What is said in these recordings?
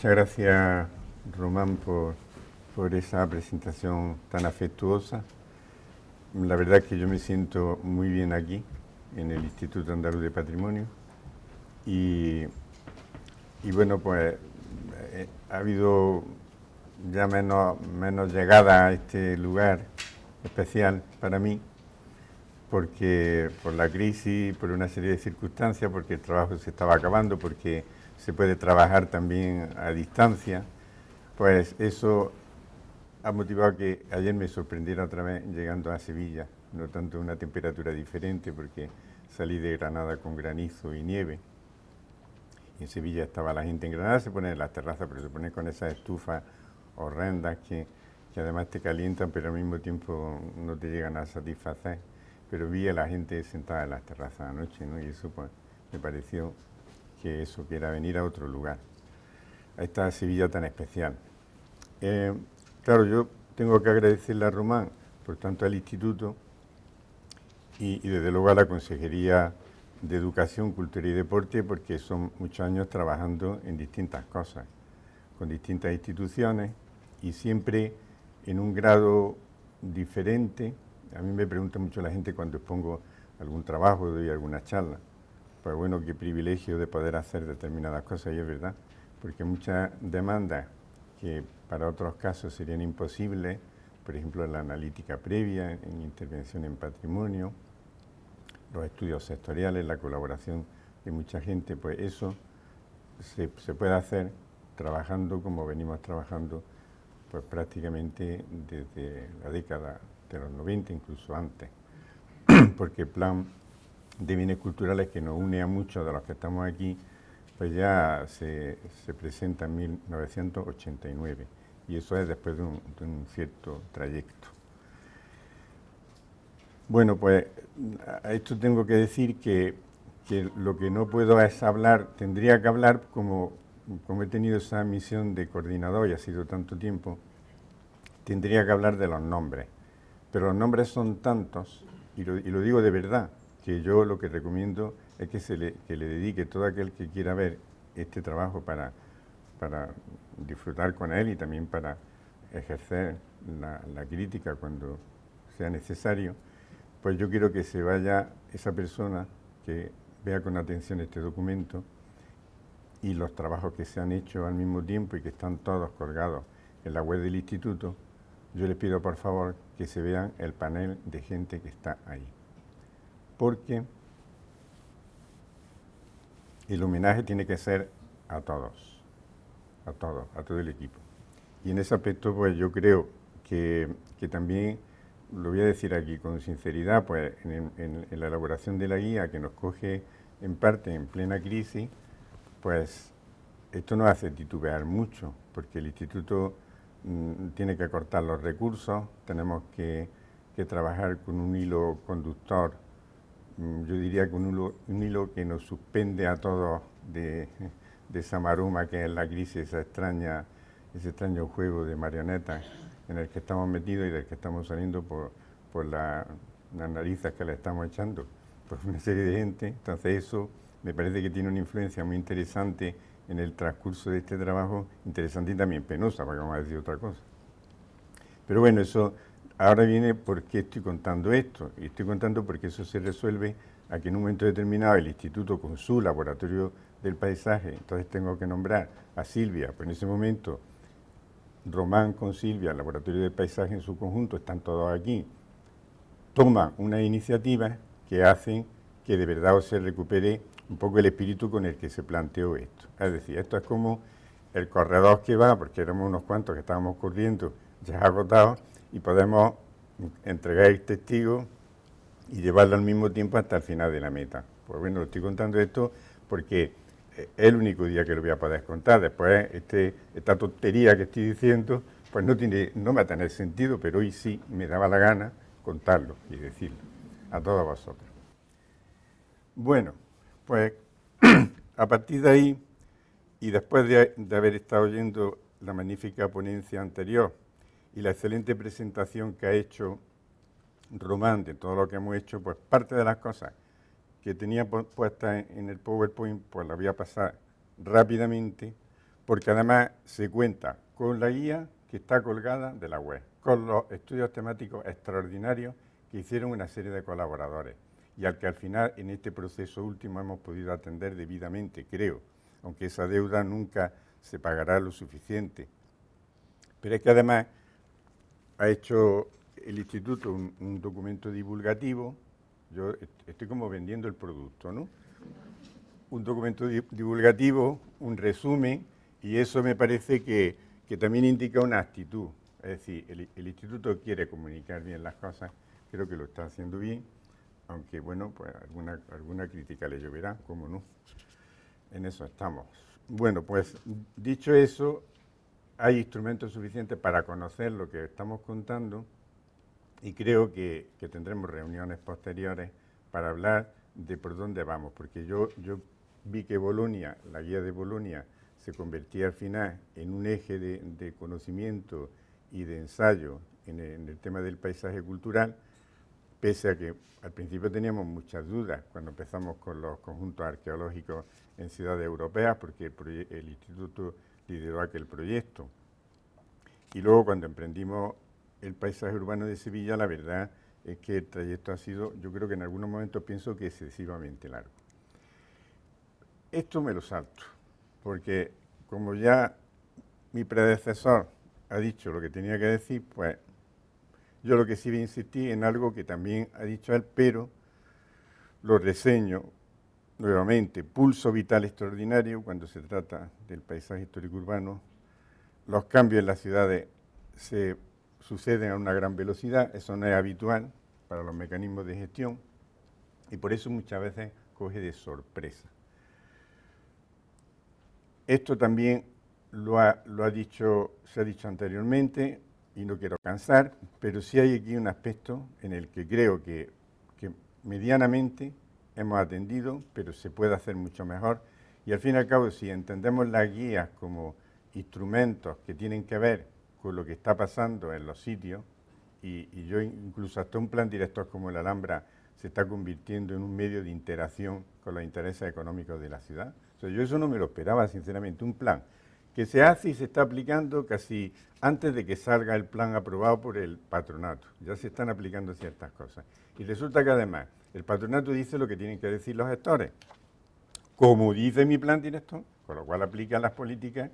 Muchas gracias, Román, por esa presentación tan afectuosa. La verdad es que yo me siento muy bien aquí, en el Instituto Andaluz de Patrimonio. Y, y bueno, pues ha habido ya menos llegada a este lugar especial para mí, porque por la crisis, por una serie de circunstancias, porque el trabajo se estaba acabando, porque se puede trabajar también a distancia, pues eso ha motivado que ayer me sorprendiera otra vez llegando a Sevilla, no tanto una temperatura diferente, porque salí de Granada con granizo y nieve. Y en Sevilla estaba la gente. En Granada se pone en las terrazas, pero se pone con esas estufas horrendas que además te calientan, pero al mismo tiempo no te llegan a satisfacer. Pero vi a la gente sentada en las terrazas anoche, ¿no? Y eso pues me pareció que eso, que era venir a otro lugar, a esta Sevilla tan especial. Claro, yo tengo que agradecerle a Román, por tanto al Instituto y desde luego a la Consejería de Educación, Cultura y Deporte, porque son muchos años trabajando en distintas cosas, con distintas instituciones y siempre en un grado diferente. A mí me pregunta mucho la gente cuando expongo algún trabajo, doy alguna charla. Pues bueno, qué privilegio de poder hacer determinadas cosas, y es verdad, porque muchas demandas que para otros casos serían imposibles, por ejemplo, la analítica previa, en intervención en patrimonio, los estudios sectoriales, la colaboración de mucha gente, pues eso se puede hacer trabajando como venimos trabajando pues prácticamente desde la década de los 90, incluso antes, porque el plan de bienes culturales que nos une a muchos de los que estamos aquí, pues ya se presenta en 1989, y eso es después de un cierto trayecto. Bueno, pues a esto tengo que decir que lo que no puedo es hablar, tendría que hablar como he tenido esa misión de coordinador y ha sido tanto tiempo, tendría que hablar de los nombres. Pero los nombres son tantos, y lo digo de verdad, que yo lo que recomiendo es que le dedique todo aquel que quiera ver este trabajo para disfrutar con él y también para ejercer la crítica cuando sea necesario. Pues yo quiero que se vaya esa persona que vea con atención este documento y los trabajos que se han hecho al mismo tiempo y que están todos colgados en la web del instituto. Yo les pido por favor que se vean el panel de gente que está ahí, porque el homenaje tiene que ser a todos, a todo el equipo. Y en ese aspecto pues yo creo que también, lo voy a decir aquí con sinceridad, pues en la elaboración de la guía, que nos coge en parte en plena crisis, pues esto nos hace titubear mucho, porque el instituto tiene que acortar los recursos, tenemos que trabajar con un hilo conductor, yo diría con un hilo que nos suspende a todos de esa maroma que es la crisis, ese extraño juego de marionetas en el que estamos metidos y del que estamos saliendo por las narices que le estamos echando por una serie de gente. Entonces eso me parece que tiene una influencia muy interesante en el transcurso de este trabajo, interesante y también penosa, porque vamos a decir otra cosa. Pero bueno, eso ahora viene porque estoy contando esto, y estoy contando porque eso se resuelve a que en un momento determinado el instituto con su laboratorio del paisaje, entonces tengo que nombrar a Silvia, pues en ese momento Román con Silvia, el laboratorio del paisaje en su conjunto, están todos aquí, toman una iniciativa que hacen que de verdad se recupere un poco el espíritu con el que se planteó esto. Es decir, esto es como el corredor que va, porque éramos unos cuantos que estábamos corriendo ya agotados, y podemos entregar el testigo y llevarlo al mismo tiempo hasta el final de la meta. Pues bueno, estoy contando esto porque es el único día que lo voy a poder contar. Después, esta tontería que estoy diciendo, pues no va a tener sentido, pero hoy sí me daba la gana contarlo y decirlo a todos vosotros. Bueno, pues a partir de ahí, y después de haber estado oyendo la magnífica ponencia anterior y la excelente presentación que ha hecho Román de todo lo que hemos hecho, pues parte de las cosas que tenía puestas en el PowerPoint, pues las voy a pasar rápidamente, porque además se cuenta con la guía que está colgada de la web, con los estudios temáticos extraordinarios que hicieron una serie de colaboradores y al que al final en este proceso último hemos podido atender debidamente, creo, aunque esa deuda nunca se pagará lo suficiente. Pero es que además ha hecho el Instituto un documento divulgativo, yo estoy como vendiendo el producto, ¿no? Un documento divulgativo, un resumen, y eso me parece que también indica una actitud. Es decir, el Instituto quiere comunicar bien las cosas, creo que lo está haciendo bien, aunque bueno, pues alguna crítica le lloverá, cómo no. En eso estamos. Bueno, pues dicho eso, hay instrumentos suficientes para conocer lo que estamos contando y creo que tendremos reuniones posteriores para hablar de por dónde vamos, porque yo vi que Bolonia, la guía de Bolonia, se convertía al final en un eje de conocimiento y de ensayo en el tema del paisaje cultural, pese a que al principio teníamos muchas dudas cuando empezamos con los conjuntos arqueológicos en ciudades europeas, porque el Instituto lideró aquel proyecto. Y luego cuando emprendimos el paisaje urbano de Sevilla, la verdad es que el trayecto ha sido, yo creo que en algunos momentos pienso que excesivamente largo. Esto me lo salto, porque como ya mi predecesor ha dicho lo que tenía que decir, pues yo lo que sí voy a insistir en algo que también ha dicho él, pero lo reseño nuevamente. Pulso vital extraordinario cuando se trata del paisaje histórico urbano. Los cambios en las ciudades se suceden a una gran velocidad, eso no es habitual para los mecanismos de gestión y por eso muchas veces coge de sorpresa. Esto también se ha dicho anteriormente y no quiero cansar, pero sí hay aquí un aspecto en el que creo que medianamente hemos atendido, pero se puede hacer mucho mejor. Y al fin y al cabo, si entendemos las guías como instrumentos que tienen que ver con lo que está pasando en los sitios, y yo incluso hasta un plan director como el Alhambra se está convirtiendo en un medio de interacción con los intereses económicos de la ciudad. O sea, yo eso no me lo esperaba, sinceramente, un plan que se hace y se está aplicando casi antes de que salga el plan aprobado por el patronato. Ya se están aplicando ciertas cosas. Y resulta que además el patronato dice lo que tienen que decir los gestores, como dice mi plan director, con lo cual aplica las políticas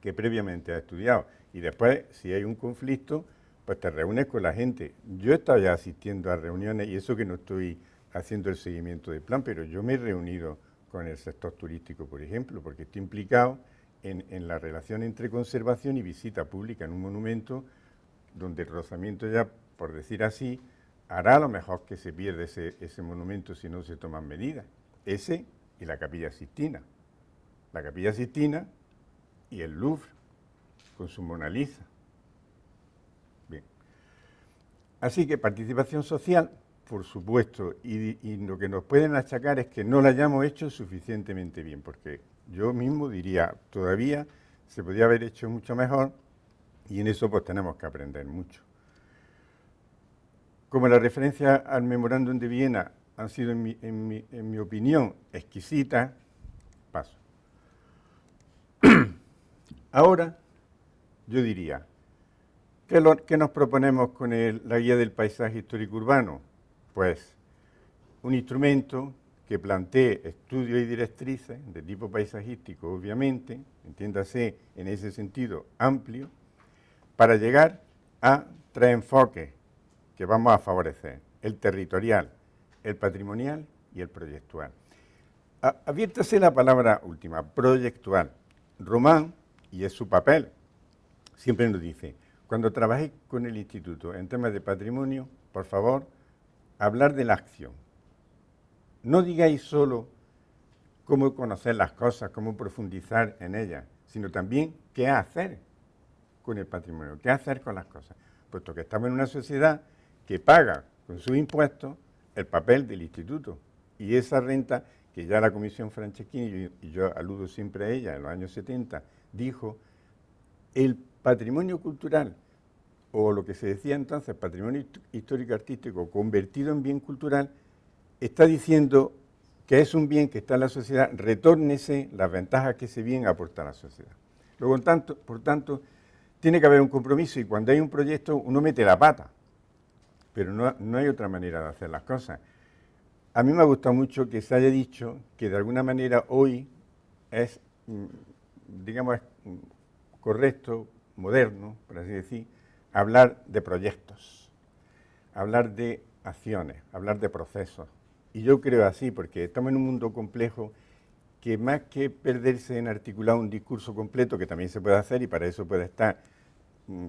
que previamente ha estudiado. Y después, si hay un conflicto, pues te reúnes con la gente. Yo he estado ya asistiendo a reuniones, y eso que no estoy haciendo el seguimiento del plan, pero yo me he reunido con el sector turístico, por ejemplo, porque estoy implicado en la relación entre conservación y visita pública en un monumento donde el rozamiento ya, por decir así, hará a lo mejor que se pierda ese monumento si no se toman medidas. Ese y la Capilla Sixtina. La Capilla Sixtina y el Louvre, con su Mona Lisa. Bien. Así que participación social, por supuesto, y lo que nos pueden achacar es que no la hayamos hecho suficientemente bien, porque yo mismo diría, todavía se podía haber hecho mucho mejor, y en eso pues tenemos que aprender mucho. Como las referencias al memorándum de Viena han sido, en mi opinión, exquisitas, paso. Ahora, yo diría, ¿qué nos proponemos con la guía del paisaje histórico urbano? Pues un instrumento que plantee estudios y directrices de tipo paisajístico, obviamente, entiéndase en ese sentido amplio, para llegar a 3 enfoques que vamos a favorecer: el territorial, el patrimonial y el proyectual. Adviértase la palabra última, proyectual. Román, y es su papel, siempre nos dice, cuando trabajéis con el Instituto en temas de patrimonio, por favor, hablar de la acción. No digáis solo cómo conocer las cosas, cómo profundizar en ellas, sino también qué hacer con el patrimonio, qué hacer con las cosas, puesto que estamos en una sociedad que paga con sus impuestos el papel del instituto. Y esa renta, que ya la Comisión Franceschini, y yo aludo siempre a ella, en los años 70, dijo, el patrimonio cultural, o lo que se decía entonces, patrimonio histórico-artístico convertido en bien cultural, está diciendo que es un bien que está en la sociedad, retórnese las ventajas que ese bien aporta a la sociedad. Por tanto, tiene que haber un compromiso y cuando hay un proyecto uno mete la pata, pero no hay otra manera de hacer las cosas. A mí me ha gustado mucho que se haya dicho que de alguna manera hoy es, digamos, correcto, moderno, por así decir, hablar de proyectos, hablar de acciones, hablar de procesos. Y yo creo así, porque estamos en un mundo complejo que más que perderse en articular un discurso completo, que también se puede hacer y para eso puede estar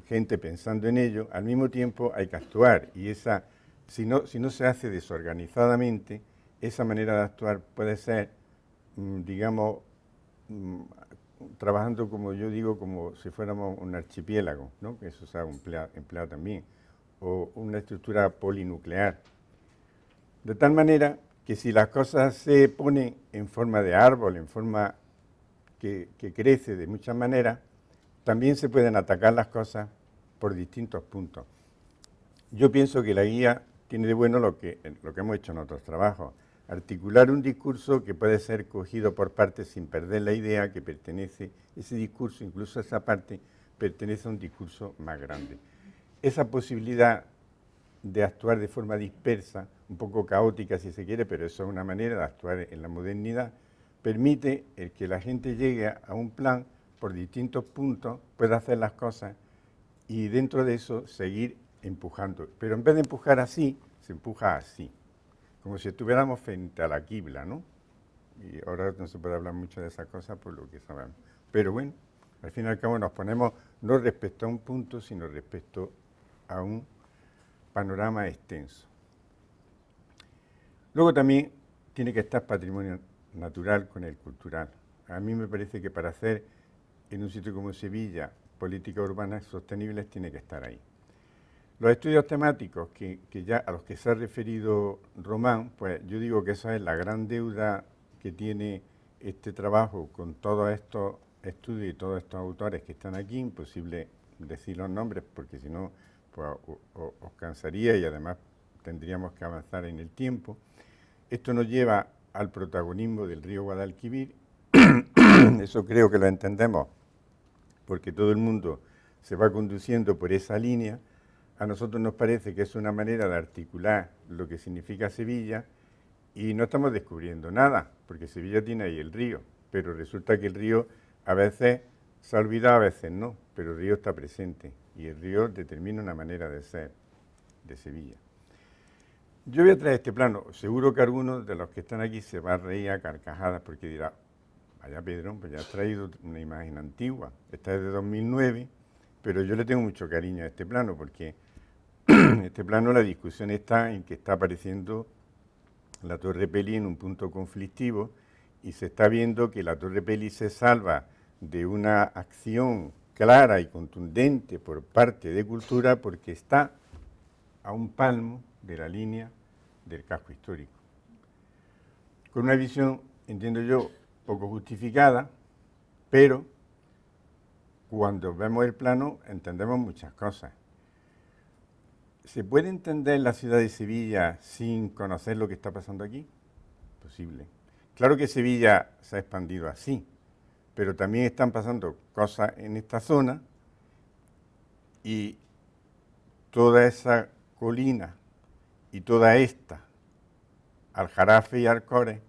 gente pensando en ello, al mismo tiempo hay que actuar. Y si no se hace desorganizadamente, esa manera de actuar puede ser, digamos, trabajando, como yo digo, como si fuéramos un archipiélago, ¿no? Que eso se ha empleado también, o una estructura polinuclear. De tal manera que si las cosas se ponen en forma de árbol, en forma que crece de muchas maneras, también se pueden atacar las cosas por distintos puntos. Yo pienso que la guía tiene de bueno lo que hemos hecho en otros trabajos, articular un discurso que puede ser cogido por partes sin perder la idea que pertenece, ese discurso, incluso esa parte, pertenece a un discurso más grande. Esa posibilidad de actuar de forma dispersa, un poco caótica si se quiere, pero eso es una manera de actuar en la modernidad, permite el que la gente llegue a un plan por distintos puntos, pueda hacer las cosas y dentro de eso seguir empujando. Pero en vez de empujar así, se empuja así, como si estuviéramos frente a la quibla, ¿no? Y ahora no se puede hablar mucho de esas cosas por lo que sabemos. Pero bueno, al fin y al cabo nos ponemos no respecto a un punto, sino respecto a un panorama extenso. Luego también tiene que estar patrimonio natural con el cultural. A mí me parece que para hacer en un sitio como Sevilla políticas urbanas sostenibles tiene que estar ahí. Los estudios temáticos a los que se ha referido Román, pues yo digo que esa es la gran deuda que tiene este trabajo con todos estos estudios y todos estos autores que están aquí. Imposible decir los nombres porque si no pues, os cansaría y además tendríamos que avanzar en el tiempo. Esto nos lleva al protagonismo del río Guadalquivir. Eso creo que lo entendemos porque todo el mundo se va conduciendo por esa línea. A nosotros nos parece que es una manera de articular lo que significa Sevilla y no estamos descubriendo nada, porque Sevilla tiene ahí el río, pero resulta que el río a veces se ha olvidado, a veces no, pero el río está presente y el río determina una manera de ser de Sevilla. Yo voy a traer este plano, seguro que alguno de los que están aquí se va a reír a carcajadas porque dirá, vaya Pedro, pues ya has traído una imagen antigua, esta es de 2009, pero yo le tengo mucho cariño a este plano porque en este plano la discusión está en que está apareciendo la Torre Peli en un punto conflictivo y se está viendo que la Torre Peli se salva de una acción clara y contundente por parte de Cultura porque está a un palmo de la línea del casco histórico. Con una visión, entiendo yo, poco justificada, pero cuando vemos el plano entendemos muchas cosas. ¿Se puede entender la ciudad de Sevilla sin conocer lo que está pasando aquí? Posible. Claro que Sevilla se ha expandido así, pero también están pasando cosas en esta zona y toda esa colina y toda esta, Aljarafe y Alcores,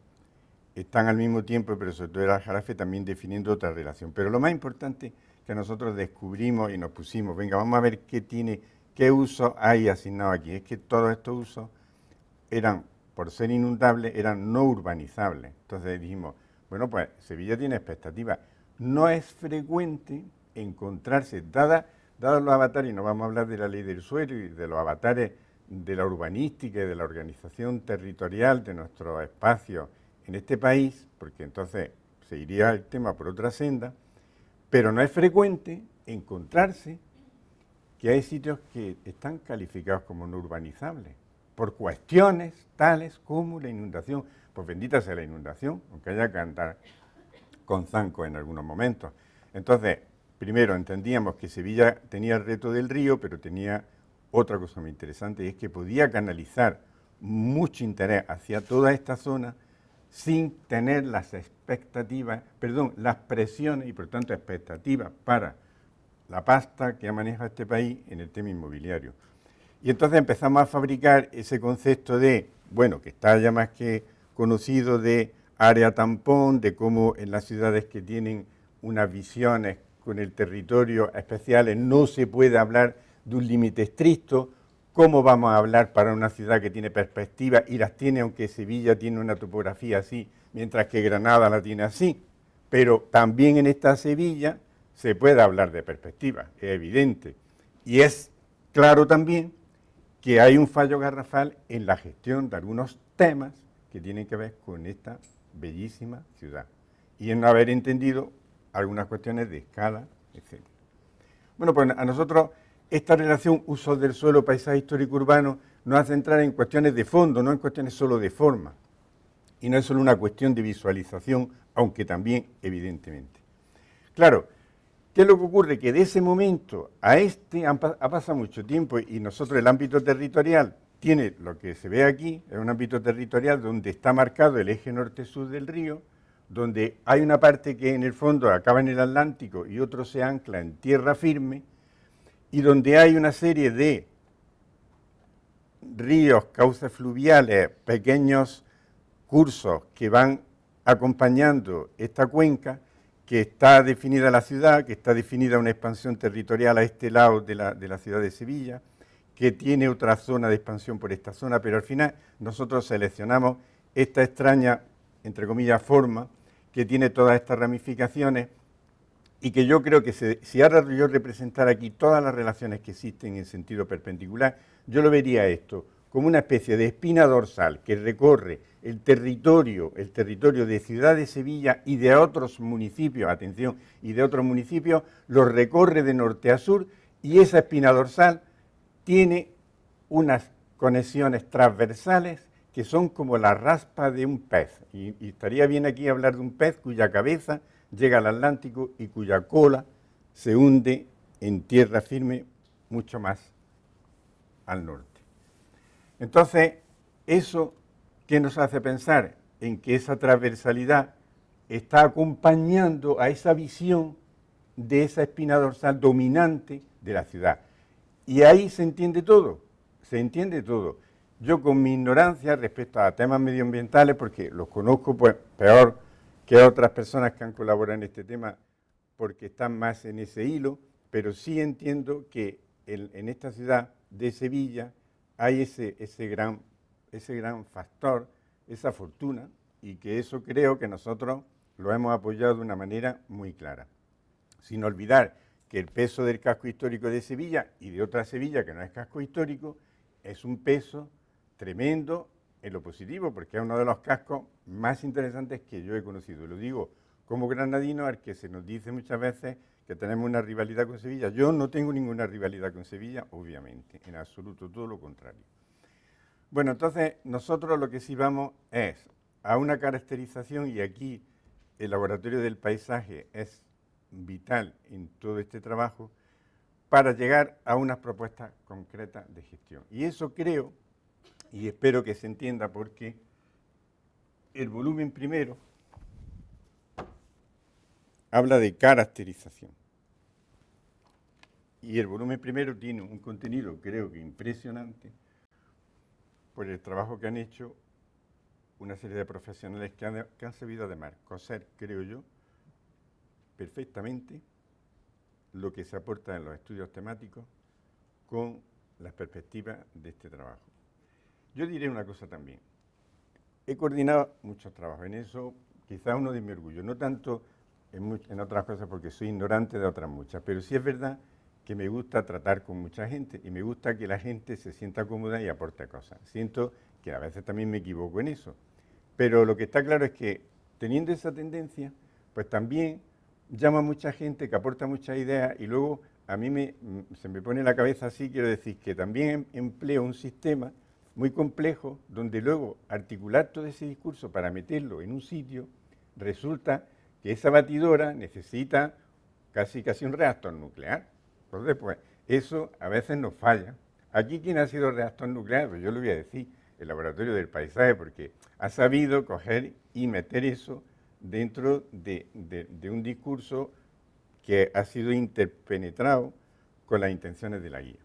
están al mismo tiempo, pero sobre todo el Aljarafe también definiendo otra relación. Pero lo más importante que nosotros descubrimos y nos pusimos, venga, vamos a ver qué uso hay asignado aquí. Es que todos estos usos eran, por ser inundables, eran no urbanizables. Entonces dijimos, bueno, pues Sevilla tiene expectativas. No es frecuente encontrarse, dados los avatares, y no vamos a hablar de la ley del suelo y de los avatares de la urbanística y de la organización territorial de nuestros espacios en este país, porque entonces se iría el tema por otra senda, pero no es frecuente encontrarse que hay sitios que están calificados como no urbanizables, por cuestiones tales como la inundación. Pues bendita sea la inundación, aunque haya que andar con zancos en algunos momentos. Entonces, primero entendíamos que Sevilla tenía el reto del río, pero tenía otra cosa muy interesante, y es que podía canalizar mucho interés hacia toda esta zona sin tener las expectativas, perdón, las presiones y por tanto expectativas para la pasta que maneja este país en el tema inmobiliario. Y entonces empezamos a fabricar ese concepto de, bueno, que está ya más que conocido, de área tampón, de cómo en las ciudades que tienen unas visiones con el territorio especiales no se puede hablar de un límite estricto. ¿Cómo vamos a hablar para una ciudad que tiene perspectiva y las tiene, aunque Sevilla tiene una topografía así, mientras que Granada la tiene así? Pero también en esta Sevilla se puede hablar de perspectiva, es evidente. Y es claro también que hay un fallo garrafal en la gestión de algunos temas que tienen que ver con esta bellísima ciudad y en no haber entendido algunas cuestiones de escala, etc. Bueno, pues a nosotros esta relación uso del suelo, paisaje histórico urbano nos hace entrar en cuestiones de fondo, no en cuestiones solo de forma. Y no es solo una cuestión de visualización, aunque también, evidentemente. Claro, ¿qué es lo que ocurre? Que de ese momento a ha pasado mucho tiempo y nosotros el ámbito territorial tiene lo que se ve aquí, es un ámbito territorial donde está marcado el eje norte-sur del río, donde hay una parte que en el fondo acaba en el Atlántico y otro se ancla en tierra firme, y donde hay una serie de ríos, cauces fluviales, pequeños cursos que van acompañando esta cuenca, que está definida la ciudad, que está definida una expansión territorial a este lado de la ciudad de Sevilla, que tiene otra zona de expansión por esta zona, pero al final nosotros seleccionamos esta extraña, entre comillas, forma que tiene todas estas ramificaciones y que yo creo que si ahora yo representara aquí todas las relaciones que existen en sentido perpendicular, yo lo vería esto como una especie de espina dorsal que recorre el territorio de Ciudad de Sevilla y de otros municipios, atención, y de otros municipios, lo recorre de norte a sur y esa espina dorsal tiene unas conexiones transversales que son como la raspa de un pez. Y estaría bien aquí hablar de un pez cuya cabeza llega al Atlántico y cuya cola se hunde en tierra firme mucho más al norte. Entonces, ¿eso qué nos hace pensar? En que esa transversalidad está acompañando a esa visión de esa espina dorsal dominante de la ciudad. Y ahí se entiende todo, se entiende todo. Yo con mi ignorancia respecto a temas medioambientales, porque los conozco pues peor que otras personas que han colaborado en este tema, porque están más en ese hilo, pero sí entiendo que en esta ciudad de Sevilla hay ese gran factor, esa fortuna, y que eso creo que nosotros lo hemos apoyado de una manera muy clara. Sin olvidar que el peso del casco histórico de Sevilla y de otra Sevilla que no es casco histórico es un peso tremendo en lo positivo, porque es uno de los cascos más interesantes que yo he conocido. Lo digo como granadino, al que se nos dice muchas veces que tenemos una rivalidad con Sevilla. Yo no tengo ninguna rivalidad con Sevilla, obviamente, en absoluto, todo lo contrario. Bueno, entonces nosotros lo que sí vamos es a una caracterización, y aquí el laboratorio del paisaje es vital en todo este trabajo, para llegar a unas propuestas concretas de gestión. Y eso creo, y espero que se entienda, porque el volumen primero habla de caracterización. Y el volumen primero tiene un contenido, creo que impresionante, por el trabajo que han hecho una serie de profesionales que han sabido además coser, creo yo, perfectamente lo que se aporta en los estudios temáticos con las perspectivas de este trabajo. Yo diré una cosa también. He coordinado muchos trabajos, en eso quizás uno de mi orgullo, no tanto en otras cosas porque soy ignorante de otras muchas, pero sí es verdad que me gusta tratar con mucha gente y me gusta que la gente se sienta cómoda y aporte cosas. Siento que a veces también me equivoco en eso, pero lo que está claro es que teniendo esa tendencia, pues también llama a mucha gente que aporta muchas ideas y luego a mí se me pone la cabeza así, quiero decir que también empleo un sistema muy complejo donde luego articular todo ese discurso para meterlo en un sitio, resulta que esa batidora necesita casi un reactor nuclear. Entonces, pues, eso a veces nos falla. Aquí, ¿quién ha sido reactor nuclear? Pues yo lo voy a decir. el laboratorio del paisaje, porque ha sabido coger y meter eso dentro de un discurso que ha sido interpenetrado con las intenciones de la guía.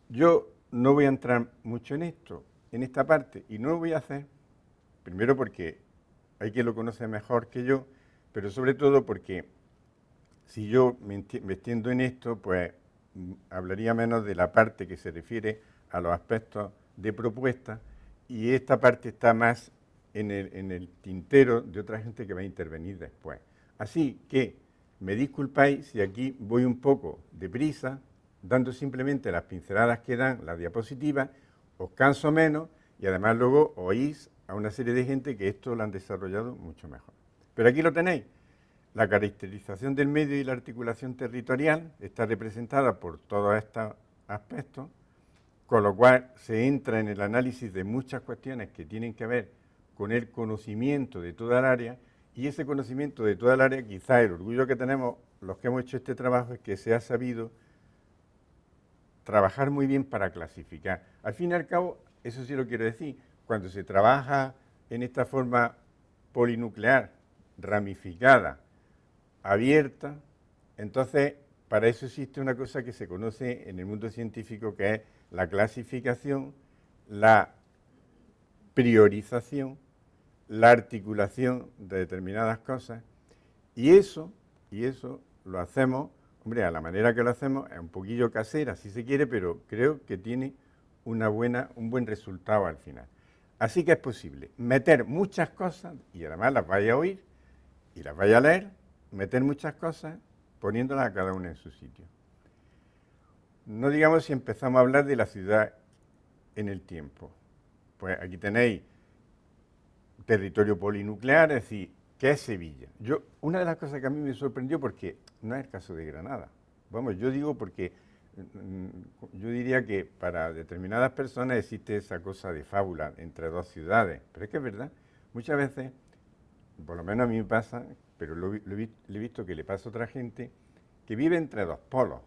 Yo no voy a entrar mucho en esto, en esta parte, y no lo voy a hacer, primero porque hay quien lo conoce mejor que yo, pero sobre todo porque si yo me extiendo en esto, pues hablaría menos de la parte que se refiere a los aspectos de propuesta, y esta parte está más en el tintero de otra gente que va a intervenir después. Así que me disculpáis si aquí voy un poco deprisa, dando simplemente las pinceladas que dan las diapositivas, os canso menos y además luego oís a una serie de gente que esto lo han desarrollado mucho mejor. Pero aquí lo tenéis. La caracterización del medio y la articulación territorial está representada por todos estos aspectos, con lo cual se entra en el análisis de muchas cuestiones que tienen que ver con el conocimiento de toda el área, y ese conocimiento de toda el área, quizás el orgullo que tenemos los que hemos hecho este trabajo es que se ha sabido trabajar muy bien para clasificar. Al fin y al cabo, eso sí lo quiero decir, cuando se trabaja en esta forma polinuclear, ramificada, abierta, entonces para eso existe una cosa que se conoce en el mundo científico, que es la clasificación, la priorización, la articulación de determinadas cosas, y eso lo hacemos, hombre, a la manera que lo hacemos es un poquillo casera, si se quiere, pero creo que tiene un buen resultado al final. Así que es posible meter muchas cosas, y además las vaya a oír y las vaya a leer, meter muchas cosas poniéndolas a cada una en su sitio. No digamos si empezamos a hablar de la ciudad en el tiempo. Pues aquí tenéis territorio polinuclear, es decir, ¿qué es Sevilla? Una de las cosas que a mí me sorprendió, porque no es el caso de Granada. Vamos, yo digo porque yo diría que para determinadas personas existe esa cosa de fábula entre dos ciudades, pero es que es verdad, muchas veces, por lo menos a mí me pasa, pero lo he visto que le pasa a otra gente, que vive entre dos polos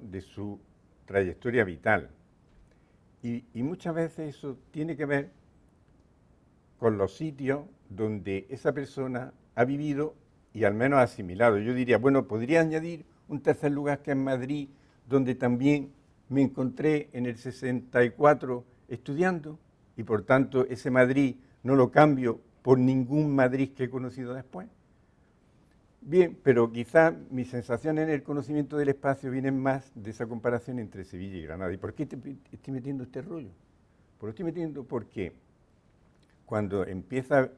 de su trayectoria vital. Y muchas veces eso tiene que ver con los sitios donde esa persona ha vivido y al menos ha asimilado. Yo diría, bueno, podría añadir un tercer lugar, que es Madrid, donde también me encontré en el 64 estudiando, y por tanto ese Madrid no lo cambio por ningún Madrid que he conocido después. Bien, pero quizá mis sensaciones en el conocimiento del espacio vienen más de esa comparación entre Sevilla y Granada. ¿Y por qué estoy metiendo este rollo? Pues lo estoy metiendo porque cuando empieza,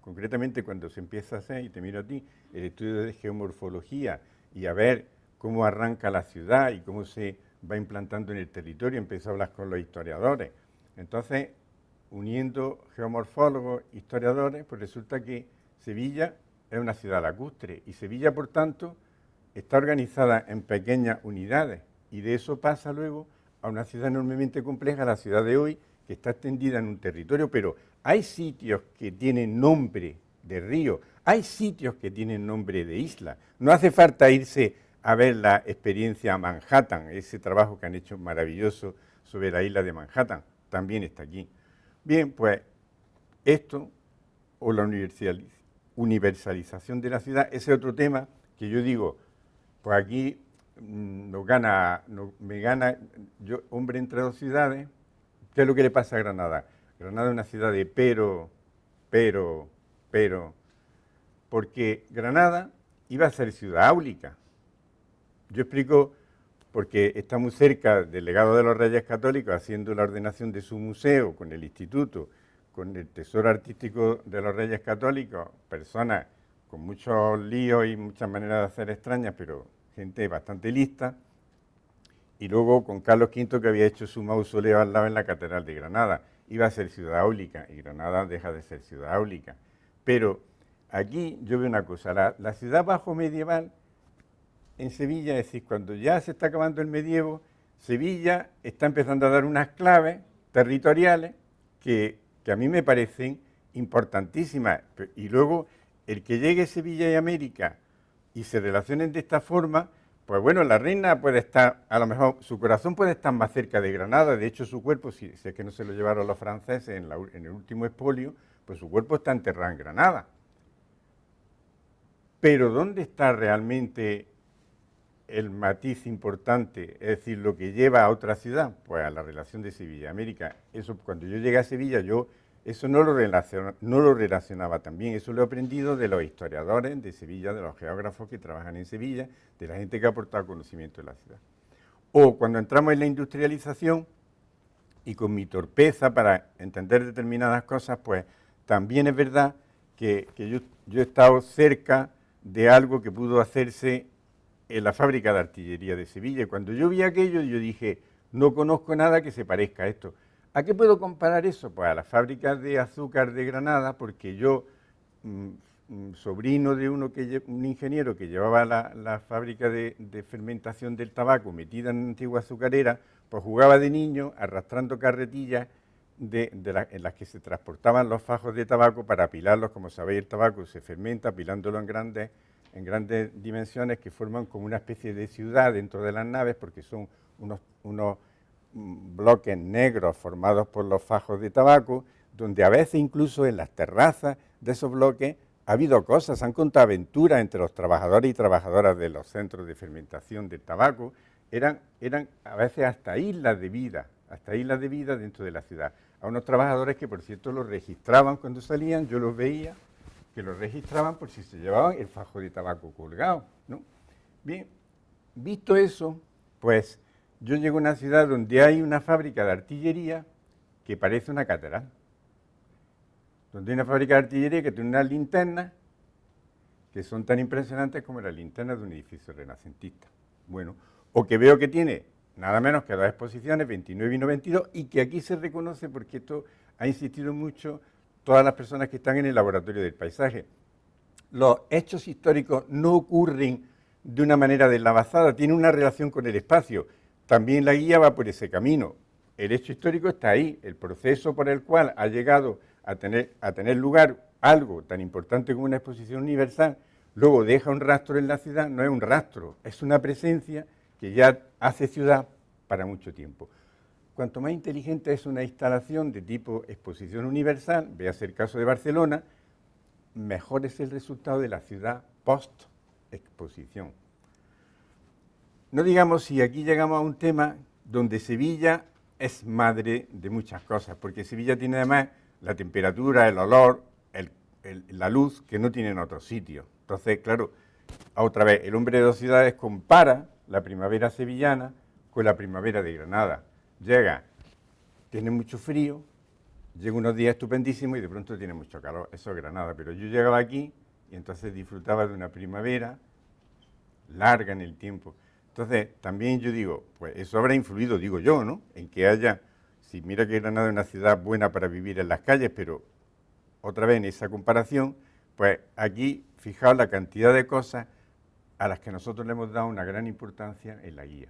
concretamente cuando se empieza a hacer, y te miro a ti, el estudio de geomorfología y a ver cómo arranca la ciudad y cómo se va implantando en el territorio, empiezo a hablar con los historiadores. Entonces, uniendo geomorfólogos, historiadores, pues resulta que Sevilla es una ciudad lacustre y Sevilla, por tanto, está organizada en pequeñas unidades, y de eso pasa luego a una ciudad enormemente compleja, la ciudad de hoy, que está extendida en un territorio, pero hay sitios que tienen nombre de río, hay sitios que tienen nombre de isla. No hace falta irse a ver la experiencia Manhattan, ese trabajo que han hecho maravilloso sobre la isla de Manhattan, también está aquí. Bien, pues esto, o la universalización de la ciudad, ese otro tema que yo digo, pues aquí me gana, yo, hombre entre dos ciudades. ¿Qué es lo que le pasa a Granada? Granada es una ciudad de pero, porque Granada iba a ser ciudad áulica. Yo explico porque está muy cerca del legado de los Reyes Católicos, haciendo la ordenación de su museo con el instituto, con el tesoro artístico de los Reyes Católicos, personas con muchos líos y muchas maneras de hacer extrañas, pero gente bastante lista, y luego con Carlos V, que había hecho su mausoleo al lado en la Catedral de Granada. Iba a ser ciudad áulica, y Granada deja de ser ciudad áulica. Pero aquí yo veo una cosa, la ciudad bajo medieval en Sevilla, es decir, cuando ya se está acabando el medievo, Sevilla está empezando a dar unas claves territoriales que a mí me parecen importantísimas. Y luego, el que llegue Sevilla y América y se relacionen de esta forma, Pues bueno, la reina puede estar, a lo mejor su corazón puede estar más cerca de Granada, de hecho su cuerpo, si es que no se lo llevaron los franceses en el último expolio, pues su cuerpo está enterrado en Granada. Pero ¿dónde está realmente el matiz importante, es decir, lo que lleva a otra ciudad? Pues a la relación de Sevilla-América. Eso, cuando yo llegué a Sevilla, yo eso no lo relacionaba tan bien, eso lo he aprendido de los historiadores de Sevilla, de los geógrafos que trabajan en Sevilla, de la gente que ha aportado conocimiento de la ciudad. O cuando entramos en la industrialización, y con mi torpeza para entender determinadas cosas, pues también es verdad que yo he estado cerca de algo que pudo hacerse en la fábrica de artillería de Sevilla. Y cuando yo vi aquello, yo dije, no conozco nada que se parezca a esto. ¿A qué puedo comparar eso? Pues a las fábricas de azúcar de Granada, porque yo, sobrino de un ingeniero que llevaba la fábrica de fermentación del tabaco metida en una antigua azucarera, pues jugaba de niño arrastrando carretillas en las que se transportaban los fajos de tabaco para apilarlos. Como sabéis, el tabaco se fermenta apilándolo en grandes dimensiones que forman como una especie de ciudad dentro de las naves, porque son unos bloques negros formados por los fajos de tabaco, donde a veces incluso en las terrazas de esos bloques ha habido cosas, se han contado aventuras entre los trabajadores y trabajadoras de los centros de fermentación del tabaco, eran a veces hasta islas de vida dentro de la ciudad. A unos trabajadores que, por cierto, los registraban cuando salían, yo los veía, que los registraban por si se llevaban el fajo de tabaco colgado, ¿no? Bien, visto eso, pues yo llego a una ciudad donde hay una fábrica de artillería que parece una catedral, donde hay una fábrica de artillería que tiene unas linternas que son tan impresionantes como las linternas de un edificio renacentista. Bueno, o que veo que tiene nada menos que dos exposiciones, 29 y 92, y que aquí se reconoce porque esto ha insistido mucho todas las personas que están en el laboratorio del paisaje. Los hechos históricos no ocurren de una manera deslavazada, tienen una relación con el espacio. También la guía va por ese camino. El hecho histórico está ahí, el proceso por el cual ha llegado a tener lugar algo tan importante como una exposición universal, luego deja un rastro en la ciudad, no es un rastro, es una presencia que ya hace ciudad para mucho tiempo. Cuanto más inteligente es una instalación de tipo exposición universal, véase el caso de Barcelona, mejor es el resultado de la ciudad post-exposición. No digamos si aquí llegamos a un tema donde Sevilla es madre de muchas cosas, porque Sevilla tiene además la temperatura, el olor, la luz que no tienen otros sitios. Entonces, claro, otra vez, el hombre de dos ciudades compara la primavera sevillana con la primavera de Granada. Llega, tiene mucho frío, llega unos días estupendísimos y de pronto tiene mucho calor. Eso es Granada, pero yo llegaba aquí y entonces disfrutaba de una primavera larga en el tiempo. Entonces, también yo digo, pues eso habrá influido, digo yo, ¿no?, en que haya, si mira que Granada es una ciudad buena para vivir en las calles, pero otra vez en esa comparación, pues aquí, fijaos la cantidad de cosas a las que nosotros le hemos dado una gran importancia en la guía.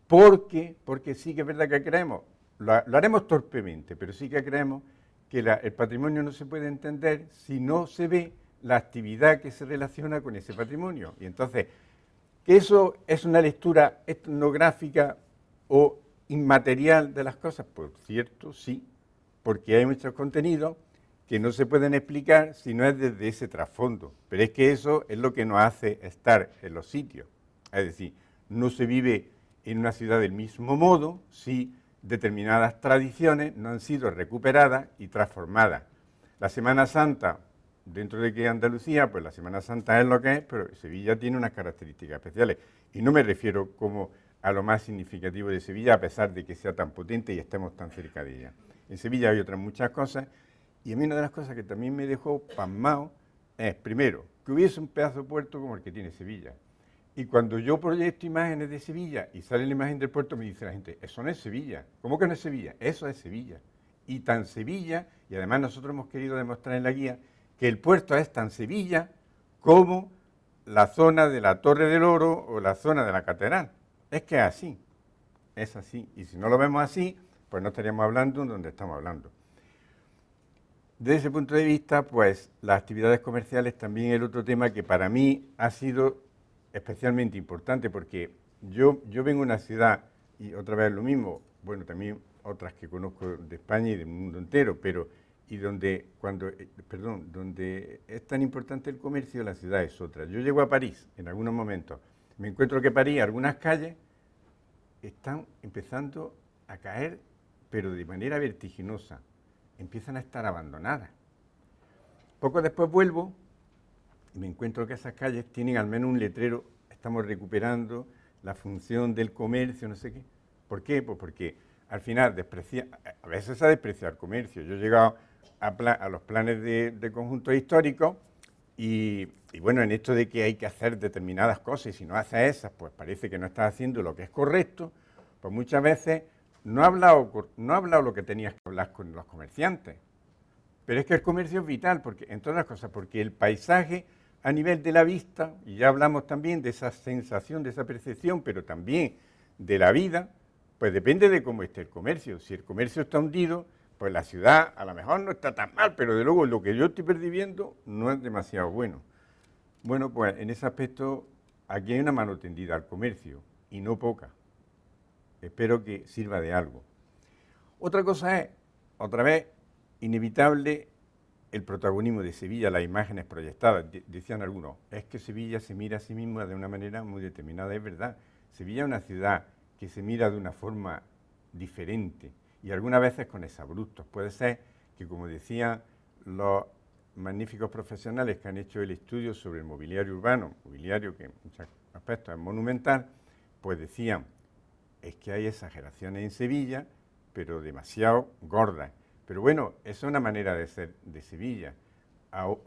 Porque sí que es verdad que creemos, lo haremos torpemente, pero sí que creemos que el patrimonio no se puede entender si no se ve la actividad que se relaciona con ese patrimonio. Y entonces, que eso es una lectura etnográfica o inmaterial de las cosas, por cierto, sí, porque hay muchos contenidos que no se pueden explicar si no es desde ese trasfondo. Pero es que eso es lo que nos hace estar en los sitios. Es decir, no se vive en una ciudad del mismo modo si determinadas tradiciones no han sido recuperadas y transformadas. La Semana Santa, dentro de que Andalucía, pues la Semana Santa es lo que es, pero Sevilla tiene unas características especiales. Y no me refiero como a lo más significativo de Sevilla, a pesar de que sea tan potente y estemos tan cerca de ella. En Sevilla hay otras muchas cosas, y a mí una de las cosas que también me dejó pasmado es, primero, que hubiese un pedazo de puerto como el que tiene Sevilla. Y cuando yo proyecto imágenes de Sevilla y sale la imagen del puerto, me dice la gente, eso no es Sevilla. ¿Cómo que no es Sevilla? Eso es Sevilla. Y tan Sevilla, y además nosotros hemos querido demostrar en la guía, que el puerto es tan Sevilla como la zona de la Torre del Oro o la zona de la Catedral. Es que es así. Y si no lo vemos así, pues no estaríamos hablando en donde estamos hablando. Desde ese punto de vista, pues las actividades comerciales también es el otro tema que para mí ha sido especialmente importante, porque yo vengo de una ciudad, y otra vez lo mismo, bueno, también otras que conozco de España y del mundo entero, pero y donde donde es tan importante el comercio, la ciudad es otra. Yo llego a París en algunos momentos, me encuentro que París, algunas calles están empezando a caer, pero de manera vertiginosa, empiezan a estar abandonadas. Poco después vuelvo y me encuentro que esas calles tienen al menos un letrero, estamos recuperando la función del comercio, no sé qué. ¿Por qué? Pues porque al final a veces se ha despreciado el comercio. Yo he llegado a los planes de conjuntos históricos y bueno, en esto de que hay que hacer determinadas cosas y si no haces esas, pues parece que no estás haciendo lo que es correcto, pues muchas veces no ha hablado lo que tenías que hablar con los comerciantes. Pero es que el comercio es vital, porque, entre otras cosas, porque el paisaje a nivel de la vista, y ya hablamos también de esa sensación, de esa percepción, pero también de la vida, pues depende de cómo esté el comercio. Si el comercio está hundido, pues la ciudad a lo mejor no está tan mal, pero de luego lo que yo estoy percibiendo no es demasiado bueno. Bueno, pues en ese aspecto aquí hay una mano tendida al comercio, y no poca. Espero que sirva de algo. Otra cosa es, otra vez, inevitable el protagonismo de Sevilla, las imágenes proyectadas. Decían algunos, es que Sevilla se mira a sí misma de una manera muy determinada. Es verdad, Sevilla es una ciudad que se mira de una forma diferente y algunas veces con exabruptos. Puede ser que, como decían los magníficos profesionales que han hecho el estudio sobre el mobiliario urbano, mobiliario que en muchos aspectos es monumental, pues decían, es que hay exageraciones en Sevilla, pero demasiado gordas. Pero bueno, esa es una manera de ser de Sevilla.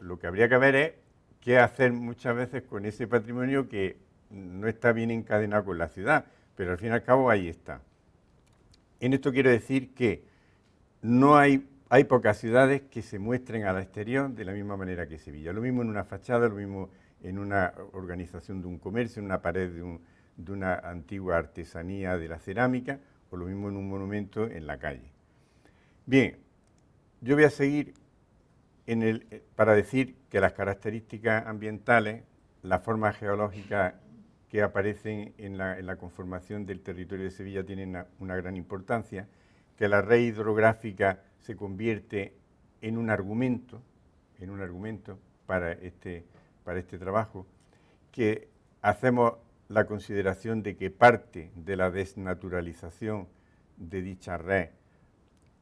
Lo que habría que ver es qué hacer muchas veces con ese patrimonio que no está bien encadenado con la ciudad, pero al fin y al cabo ahí está. En esto quiero decir que no hay pocas ciudades que se muestren al exterior de la misma manera que Sevilla. Lo mismo en una fachada, lo mismo en una organización de un comercio, en una pared de una antigua artesanía de la cerámica, o lo mismo en un monumento en la calle. Bien, yo voy a seguir para decir que las características ambientales, las formas geológicas que aparecen en la conformación del territorio de Sevilla tienen una gran importancia, que la red hidrográfica se convierte en un argumento para este trabajo, que hacemos la consideración de que parte de la desnaturalización de dicha red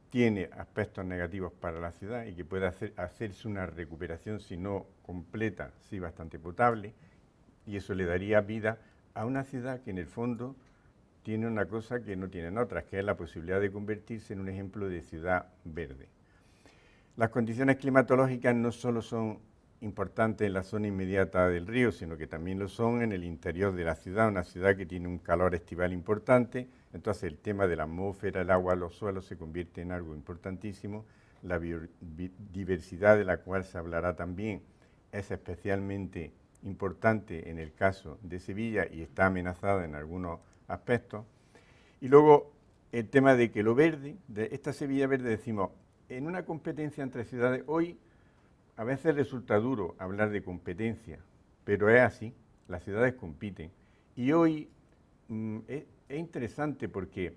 tiene aspectos negativos para la ciudad y que puede hacerse una recuperación, si no completa, sí bastante potable, y eso le daría vida a una ciudad que en el fondo tiene una cosa que no tienen otras, que es la posibilidad de convertirse en un ejemplo de ciudad verde. Las condiciones climatológicas no solo son importantes en la zona inmediata del río, sino que también lo son en el interior de la ciudad, una ciudad que tiene un calor estival importante. Entonces el tema de la atmósfera, el agua, los suelos se convierte en algo importantísimo. La biodiversidad de la cual se hablará también es especialmente importante en el caso de Sevilla y está amenazada en algunos aspectos. Y luego el tema de que lo verde, de esta Sevilla verde, decimos, en una competencia entre ciudades, hoy a veces resulta duro hablar de competencia, pero es así, las ciudades compiten. Y hoy es interesante porque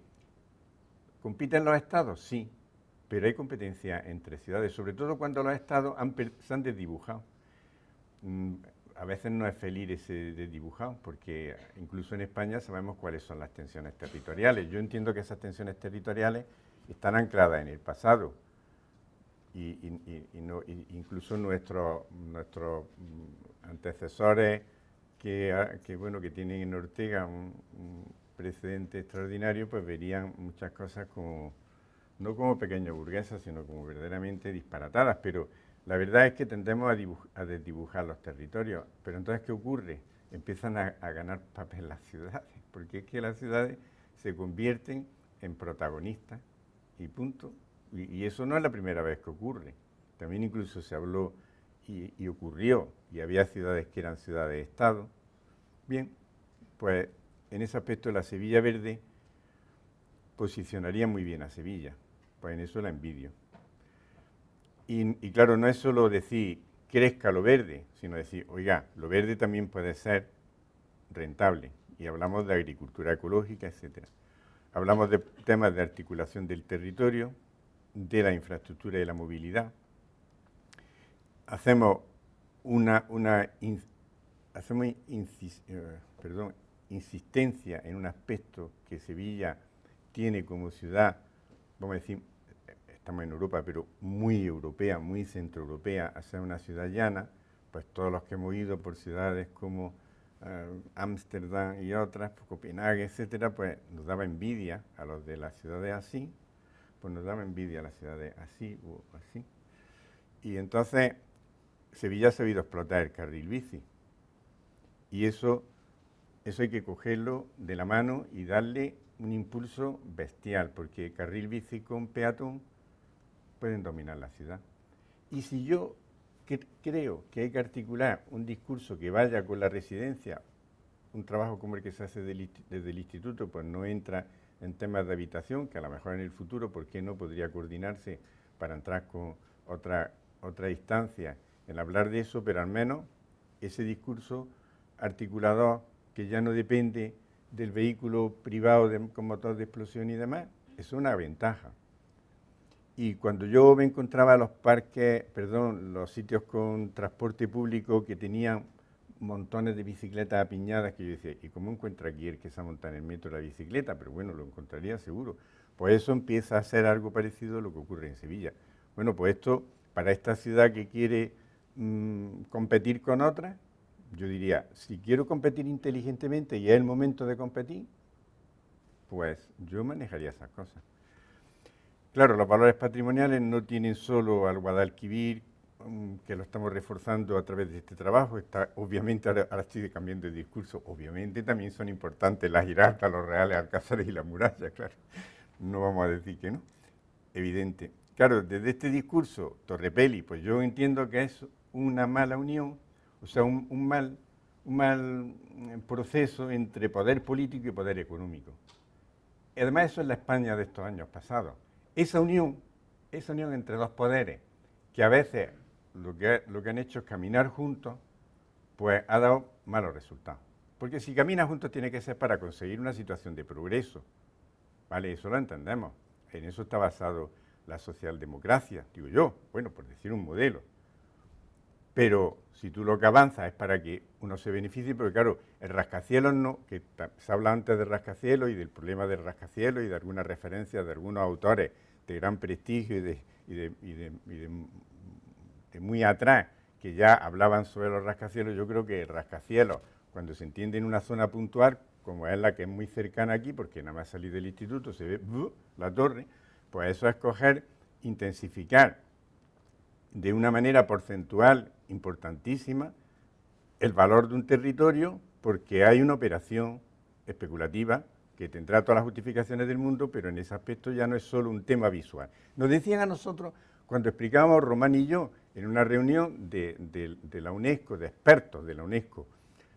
compiten los estados, sí, pero hay competencia entre ciudades, sobre todo cuando los estados se han desdibujado. A veces no es feliz ese desdibujado, porque incluso en España sabemos cuáles son las tensiones territoriales. Yo entiendo que esas tensiones territoriales están ancladas en el pasado, incluso nuestros antecesores que tienen en Ortega un precedente extraordinario, pues verían muchas cosas no como pequeñas burguesas, sino como verdaderamente disparatadas, pero la verdad es que tendemos a desdibujar los territorios. Pero entonces, ¿qué ocurre? Empiezan a ganar papel las ciudades, porque es que las ciudades se convierten en protagonistas y punto. Y eso no es la primera vez que ocurre. También incluso se habló y ocurrió, y había ciudades que eran ciudades-estado. Bien, pues en ese aspecto la Sevilla Verde posicionaría muy bien a Sevilla, pues en eso la envidio. Y claro, no es solo decir crezca lo verde, sino decir, oiga, lo verde también puede ser rentable. y hablamos de agricultura ecológica, etcétera. Hablamos de temas de articulación del territorio, de la infraestructura y la movilidad. Hacemos insistencia en un aspecto que Sevilla tiene como ciudad, vamos a decir, estamos en Europa, pero muy europea, muy centroeuropea, a ser una ciudad llana. Pues todos los que hemos ido por ciudades como Ámsterdam y otras, Copenhague, etcétera, pues nos daba envidia a los de las ciudades así, pues nos daba envidia a las ciudades así o así. Y entonces Sevilla ha sabido explotar el carril bici. Y eso hay que cogerlo de la mano y darle un impulso bestial, porque carril bici con peatón pueden dominar la ciudad. Y si yo creo que hay que articular un discurso que vaya con la residencia, un trabajo como el que se hace desde el instituto, pues no entra en temas de habitación, que a lo mejor en el futuro, ¿por qué no podría coordinarse para entrar con otra instancia en hablar de eso? Pero al menos ese discurso articulador, que ya no depende del vehículo privado con motor de explosión y demás, es una ventaja. Y cuando yo me encontraba los los sitios con transporte público que tenían montones de bicicletas apiñadas, que yo decía, ¿y cómo encuentra aquí el que se ha montado en el metro la bicicleta? Pero bueno, lo encontraría seguro. Pues eso empieza a ser algo parecido a lo que ocurre en Sevilla. Bueno, pues esto, para esta ciudad que quiere competir con otras, yo diría, si quiero competir inteligentemente y es el momento de competir, pues yo manejaría esas cosas. Claro, los valores patrimoniales no tienen solo al Guadalquivir, que lo estamos reforzando a través de este trabajo. Obviamente, ahora estoy cambiando de discurso, obviamente también son importantes las Giraldas, los Reales Alcázares y la muralla, claro. No vamos a decir que no, evidente. Claro, desde este discurso, Torrepelli, pues yo entiendo que es una mala unión, o sea, un mal proceso entre poder político y poder económico. Y además eso es la España de estos años pasados. Esa unión entre dos poderes, que a veces lo que han hecho es caminar juntos, pues ha dado malos resultados. Porque si caminan juntos tiene que ser para conseguir una situación de progreso, ¿vale? Eso lo entendemos. En eso está basado la socialdemocracia, digo yo, bueno, por decir un modelo. Pero si tú lo que avanzas es para que uno se beneficie, porque claro, el rascacielos no, que se habla antes de rascacielos y del problema del rascacielos y de algunas referencias de algunos autores de gran prestigio y de muy atrás, que ya hablaban sobre los rascacielos. Yo creo que el rascacielos, cuando se entiende en una zona puntual, como es la que es muy cercana aquí, porque nada más salir del instituto se ve la torre, pues eso es coger, intensificar de una manera porcentual importantísima el valor de un territorio, porque hay una operación especulativa que tendrá todas las justificaciones del mundo, pero en ese aspecto ya no es solo un tema visual. Nos decían a nosotros, cuando explicábamos Román y yo, en una reunión de la UNESCO, de expertos de la UNESCO,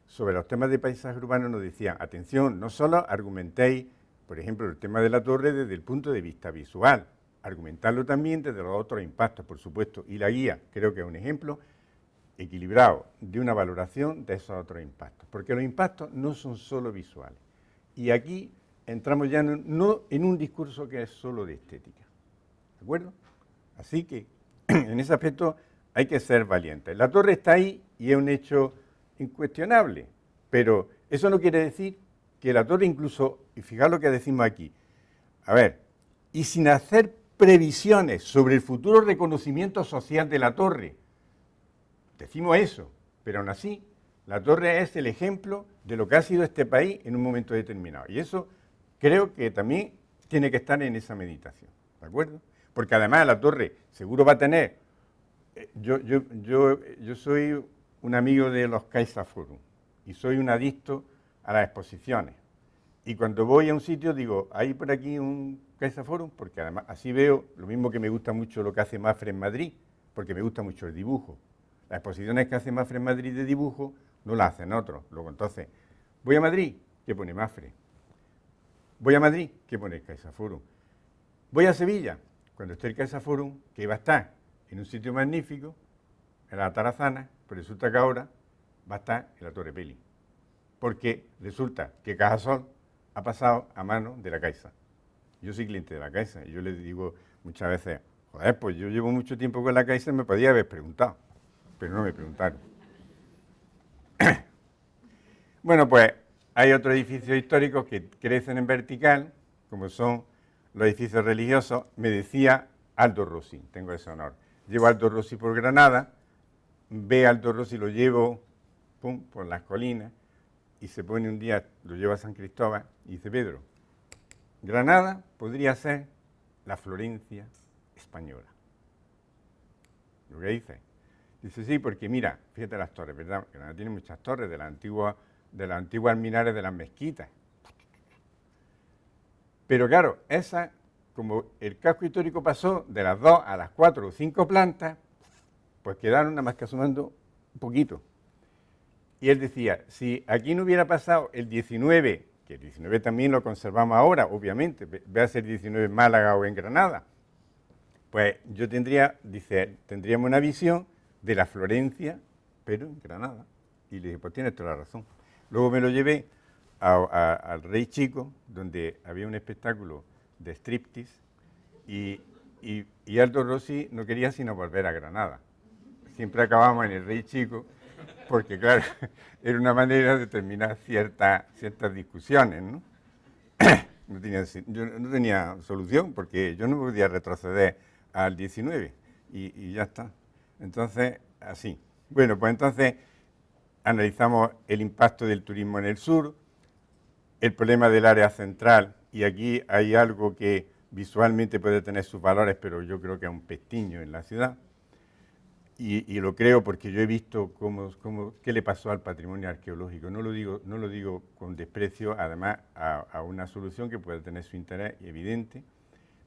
sobre los temas de paisaje urbano, nos decían, atención, no solo argumentéis, por ejemplo, el tema de la torre desde el punto de vista visual, argumentarlo también desde los otros impactos, por supuesto, y la guía creo que es un ejemplo equilibrado de una valoración de esos otros impactos, porque los impactos no son solo visuales. Y aquí entramos ya no en un discurso que es solo de estética, ¿de acuerdo? Así que en ese aspecto hay que ser valientes. La torre está ahí y es un hecho incuestionable, pero eso no quiere decir que la torre incluso, y fijaos lo que decimos aquí, a ver, y sin hacer previsiones sobre el futuro reconocimiento social de la torre, decimos eso, pero aún así, la torre es el ejemplo de lo que ha sido este país en un momento determinado. Y eso creo que también tiene que estar en esa meditación, ¿de acuerdo? Porque además la torre seguro va a tener... Yo soy un amigo de los CaixaForum y soy un adicto a las exposiciones. Y cuando voy a un sitio digo, ¿hay por aquí un CaixaForum? Porque además así veo lo mismo que me gusta mucho lo que hace Mafre en Madrid, porque me gusta mucho el dibujo. Las exposiciones que hace Mafre en Madrid de dibujo no las hacen otros. Luego entonces, voy a Madrid, ¿qué pone Mafre? Voy a Madrid, ¿qué pone el CaixaForum? Voy a Sevilla, cuando esté el CaixaForum, que iba a estar en un sitio magnífico, en la Tarazana, pero resulta que ahora va a estar en la Torrepelli. porque resulta que Cajasol ha pasado a manos de la Caixa. Yo soy cliente de la Caixa y yo les digo muchas veces, joder, pues yo llevo mucho tiempo con la Caixa y me podía haber preguntado, pero no me preguntaron. Bueno, pues hay otros edificios históricos que crecen en vertical, como son los edificios religiosos. Me decía Aldo Rossi, tengo ese honor. Llevo a Aldo Rossi por Granada, ve a Aldo Rossi, lo llevo por las colinas, y se pone un día, lo lleva a San Cristóbal, y dice, Pedro, Granada podría ser la Florencia española. ¿Lo que dice? Dice, sí, porque mira, fíjate las torres, ¿verdad? Granada tiene muchas torres de las antiguas alminares de las mezquitas. Pero claro, esa, como el casco histórico pasó de las 2 a las 4 o 5 plantas, pues quedaron nada más que asomando un poquito. Y él decía, si aquí no hubiera pasado el 19, que el 19 también lo conservamos ahora, obviamente, ve a ser 19 en Málaga o en Granada, pues yo tendríamos una visión de la Florencia, pero en Granada. Y le dije, pues tienes toda la razón. Luego me lo llevé al Rey Chico, donde había un espectáculo de striptease, y Aldo Rossi no quería sino volver a Granada. Siempre acabábamos en el Rey Chico, porque claro, era una manera de terminar ciertas discusiones, ¿no? Yo no tenía solución, porque yo no podía retroceder al 19, y ya está. Entonces, así. Bueno, pues entonces analizamos el impacto del turismo en el sur, el problema del área central, y aquí hay algo que visualmente puede tener sus valores, pero yo creo que es un pestiño en la ciudad. Y lo creo porque yo he visto qué le pasó al patrimonio arqueológico. No lo digo con desprecio, además, a una solución que puede tener su interés evidente,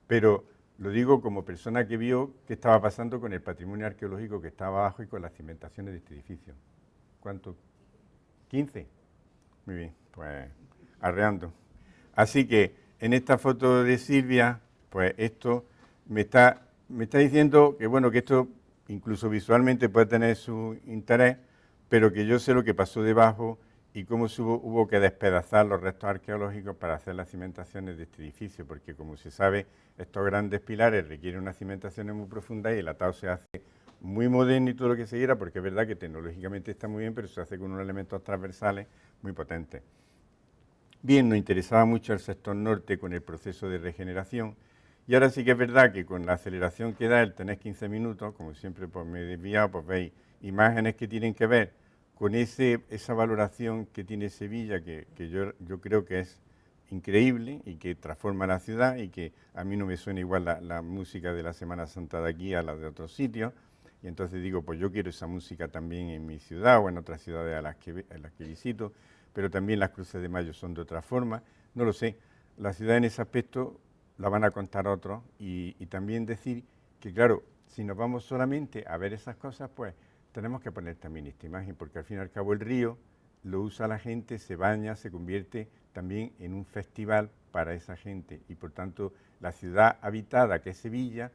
pero lo digo como persona que vio qué estaba pasando con el patrimonio arqueológico que estaba abajo y con las cimentaciones de este edificio. ¿Cuánto? ¿15? Muy bien, pues arreando. Así que en esta foto de Silvia, pues esto me está diciendo que, bueno, que esto incluso visualmente puede tener su interés, pero que yo sé lo que pasó debajo y cómo hubo que despedazar los restos arqueológicos para hacer las cimentaciones de este edificio, porque como se sabe, estos grandes pilares requieren unas cimentaciones muy profundas y el atado se hace muy moderno y todo lo que se quiera, porque es verdad que tecnológicamente está muy bien, pero se hace con unos elementos transversales muy potentes. Bien, nos interesaba mucho el sector norte con el proceso de regeneración, y ahora sí que es verdad que con la aceleración que da el tener 15 minutos, como siempre pues me he desviado, pues veis imágenes que tienen que ver con esa valoración que tiene Sevilla, que yo creo que es increíble y que transforma la ciudad, y que a mí no me suena igual la música de la Semana Santa de aquí a la de otros sitios, y entonces digo, pues yo quiero esa música también en mi ciudad o en otras ciudades a las que visito, pero también las cruces de mayo son de otra forma, no lo sé. La ciudad en ese aspecto la van a contar otros, y también decir que, claro, si nos vamos solamente a ver esas cosas, pues tenemos que poner también esta imagen, porque al fin y al cabo el río lo usa la gente, se baña, se convierte también en un festival para esa gente, y por tanto la ciudad habitada, que es Sevilla,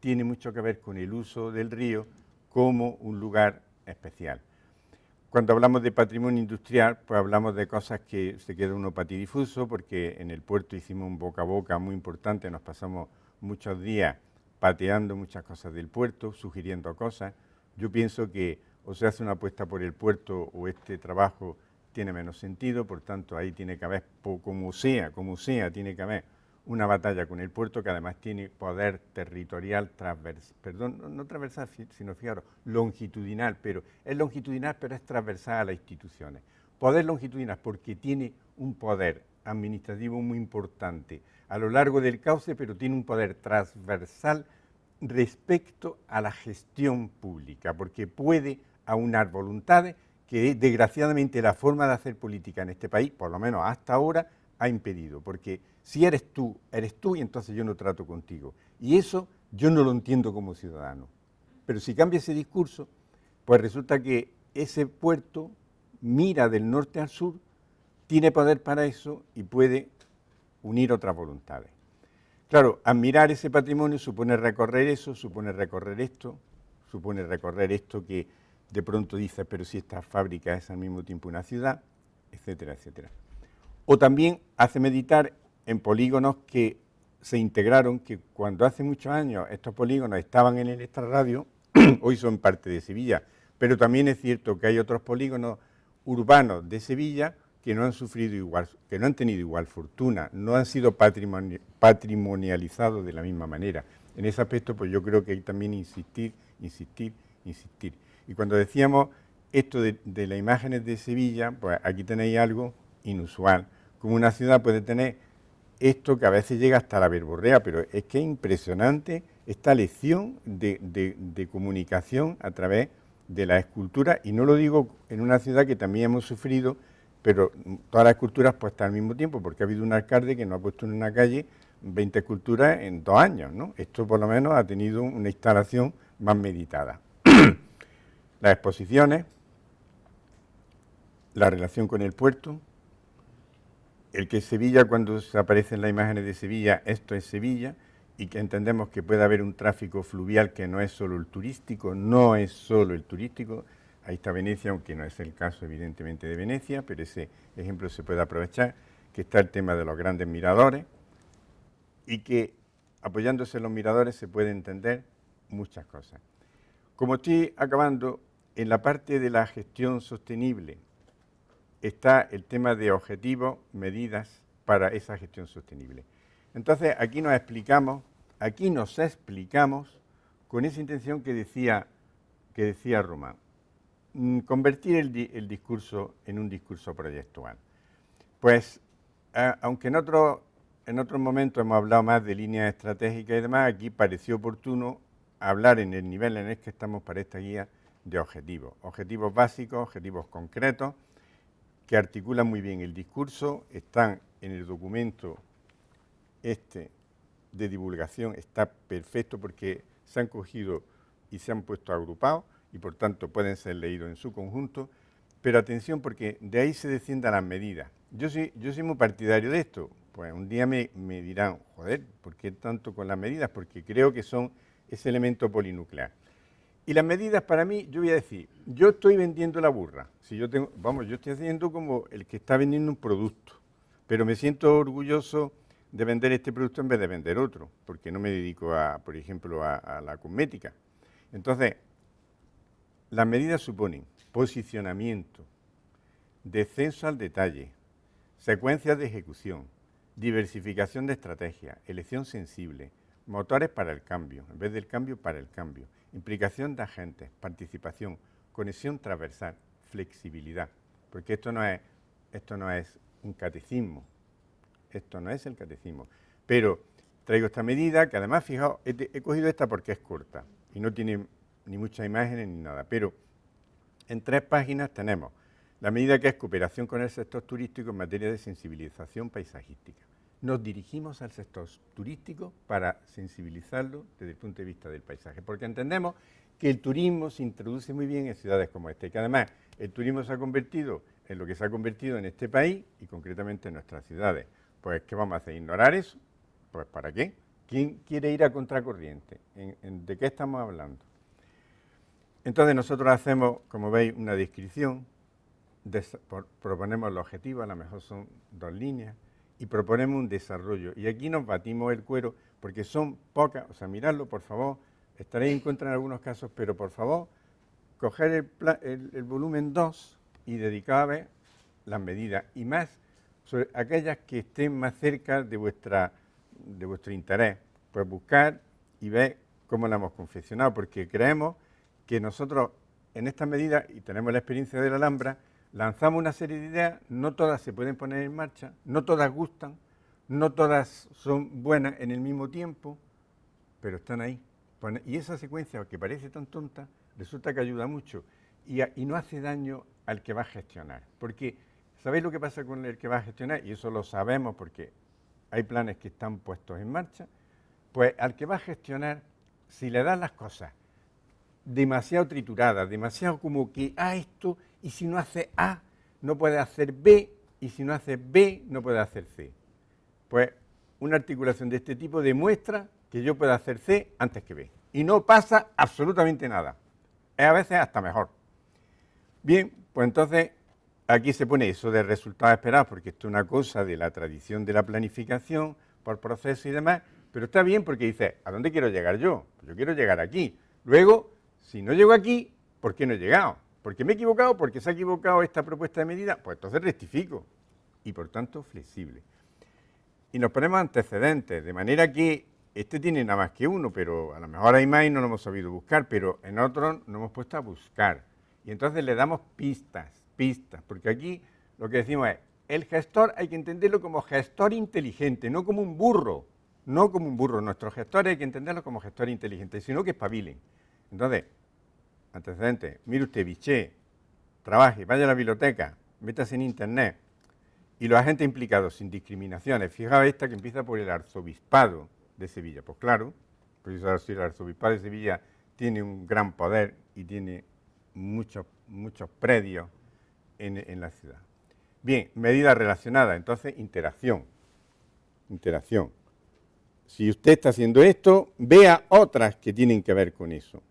tiene mucho que ver con el uso del río como un lugar especial. Cuando hablamos de patrimonio industrial, pues hablamos de cosas que se queda uno patidifuso, porque en el puerto hicimos un boca a boca muy importante, nos pasamos muchos días pateando muchas cosas del puerto, sugiriendo cosas. Yo pienso que o se hace una apuesta por el puerto o este trabajo tiene menos sentido, por tanto ahí tiene que haber, como sea, tiene que haber una batalla con el puerto, que además tiene poder territorial no transversal, sino, fijaros, longitudinal, pero es longitudinal, pero es transversal a las instituciones. Poder longitudinal porque tiene un poder administrativo muy importante a lo largo del cauce, pero tiene un poder transversal respecto a la gestión pública, porque puede aunar voluntades que desgraciadamente la forma de hacer política en este país, por lo menos hasta ahora, ha impedido, porque si eres tú y entonces yo no trato contigo. Y eso yo no lo entiendo como ciudadano. Pero si cambia ese discurso, pues resulta que ese puerto mira del norte al sur, tiene poder para eso y puede unir otras voluntades. Claro, admirar ese patrimonio supone recorrer eso, supone recorrer esto que de pronto dices, pero si esta fábrica es al mismo tiempo una ciudad, etcétera, etcétera. O también hace meditar en polígonos que se integraron, que cuando hace muchos años estos polígonos estaban en el extrarradio, hoy son parte de Sevilla, pero también es cierto que hay otros polígonos urbanos de Sevilla que no han sufrido igual, que no han tenido igual fortuna, no han sido patrimonializados de la misma manera. En ese aspecto, pues yo creo que hay también insistir. Y cuando decíamos esto de las imágenes de Sevilla, pues aquí tenéis algo inusual. Como una ciudad puede tener esto que a veces llega hasta la verborrea, pero es que es impresionante esta lección de comunicación a través de la escultura, y no lo digo en una ciudad que también hemos sufrido, pero todas las esculturas puestas al mismo tiempo, porque ha habido un alcalde que no ha puesto en una calle 20 esculturas en 2 años, ¿no? Esto por lo menos ha tenido una instalación más meditada. Las exposiciones, la relación con el puerto, el que Sevilla, cuando se aparecen las imágenes de Sevilla, esto es Sevilla, y que entendemos que puede haber un tráfico fluvial que no es solo el turístico, ahí está Venecia, aunque no es el caso evidentemente de Venecia, pero ese ejemplo se puede aprovechar, que está el tema de los grandes miradores, y que apoyándose en los miradores se puede entender muchas cosas. Como estoy acabando, en la parte de la gestión sostenible está el tema de objetivos, medidas para esa gestión sostenible. Entonces, aquí nos explicamos con esa intención que decía Román, convertir el discurso en un discurso proyectual. Pues, aunque en otros momentos hemos hablado más de líneas estratégicas y demás, aquí pareció oportuno hablar en el nivel en el que estamos para esta guía de objetivos básicos, objetivos concretos, que articulan muy bien el discurso, están en el documento de divulgación, está perfecto porque se han cogido y se han puesto agrupados y por tanto pueden ser leídos en su conjunto, pero atención porque de ahí se descienden las medidas. Yo soy muy partidario de esto, pues un día me dirán, joder, ¿por qué tanto con las medidas? Porque creo que son ese elemento polinuclear. Y las medidas para mí, yo voy a decir, yo estoy vendiendo la burra. Si yo estoy haciendo como el que está vendiendo un producto, pero me siento orgulloso de vender este producto en vez de vender otro, porque no me dedico por ejemplo, a la cosmética. Entonces, las medidas suponen posicionamiento, descenso al detalle, secuencias de ejecución, diversificación de estrategias, elección sensible, motores para el cambio, en vez del cambio para el cambio, implicación de agentes, participación, conexión transversal, flexibilidad, porque esto no es un catecismo, esto no es el catecismo, pero traigo esta medida que además, fijaos, he cogido esta porque es corta y no tiene ni muchas imágenes ni nada, pero en 3 páginas tenemos la medida que es cooperación con el sector turístico en materia de sensibilización paisajística. Nos dirigimos al sector turístico para sensibilizarlo desde el punto de vista del paisaje, porque entendemos que el turismo se introduce muy bien en ciudades como esta y que además el turismo se ha convertido en lo que se ha convertido en este país y concretamente en nuestras ciudades. Pues, ¿qué vamos a hacer? ¿Ignorar eso? Pues, ¿para qué? ¿Quién quiere ir a contracorriente? ¿De qué estamos hablando? Entonces nosotros hacemos, como veis, una descripción, proponemos los objetivos, a lo mejor son 2 líneas, y proponemos un desarrollo. Y aquí nos batimos el cuero, porque son pocas, o sea, miradlo, por favor, estaréis en contra en algunos casos, pero por favor, coger el volumen 2 y dedicar a ver las medidas, y más sobre aquellas que estén más cerca de vuestro interés, pues buscar y ver cómo la hemos confeccionado, porque creemos que nosotros en estas medidas, y tenemos la experiencia de la Alhambra, lanzamos una serie de ideas, no todas se pueden poner en marcha, no todas gustan, no todas son buenas en el mismo tiempo, pero están ahí. Y esa secuencia que parece tan tonta, resulta que ayuda mucho y no hace daño al que va a gestionar. Porque, ¿sabéis lo que pasa con el que va a gestionar? Y eso lo sabemos porque hay planes que están puestos en marcha. Pues al que va a gestionar, si le das las cosas demasiado trituradas, demasiado como que esto, y si no hace A, no puede hacer B, y si no hace B, no puede hacer C. Pues una articulación de este tipo demuestra que yo puedo hacer C antes que B. Y no pasa absolutamente nada. Es a veces hasta mejor. Bien, pues entonces aquí se pone eso de resultados esperados, porque esto es una cosa de la tradición de la planificación por proceso y demás, pero está bien porque dice, ¿a dónde quiero llegar yo? Pues yo quiero llegar aquí. Luego, si no llego aquí, ¿por qué no he llegado? ¿Porque me he equivocado? ¿Porque se ha equivocado esta propuesta de medida? Pues entonces rectifico y por tanto flexible. Y nos ponemos antecedentes, de manera que este tiene nada más que uno, pero a lo mejor hay más y no lo hemos sabido buscar, pero en otros nos hemos puesto a buscar. Y entonces le damos pistas, porque aquí lo que decimos es, el gestor hay que entenderlo como gestor inteligente, no como un burro, no como un burro. Nuestros gestores hay que entenderlo como gestor inteligente, sino que espabilen. Entonces, antecedentes, mire usted, Vichet, trabaje, vaya a la biblioteca, métase en internet, y los agentes implicados sin discriminaciones. Fijaos esta que empieza por el arzobispado de Sevilla. Pues claro, pues el arzobispado de Sevilla tiene un gran poder y tiene muchos predios en la ciudad. Bien, medidas relacionadas, entonces interacción. Si usted está haciendo esto, vea otras que tienen que ver con eso.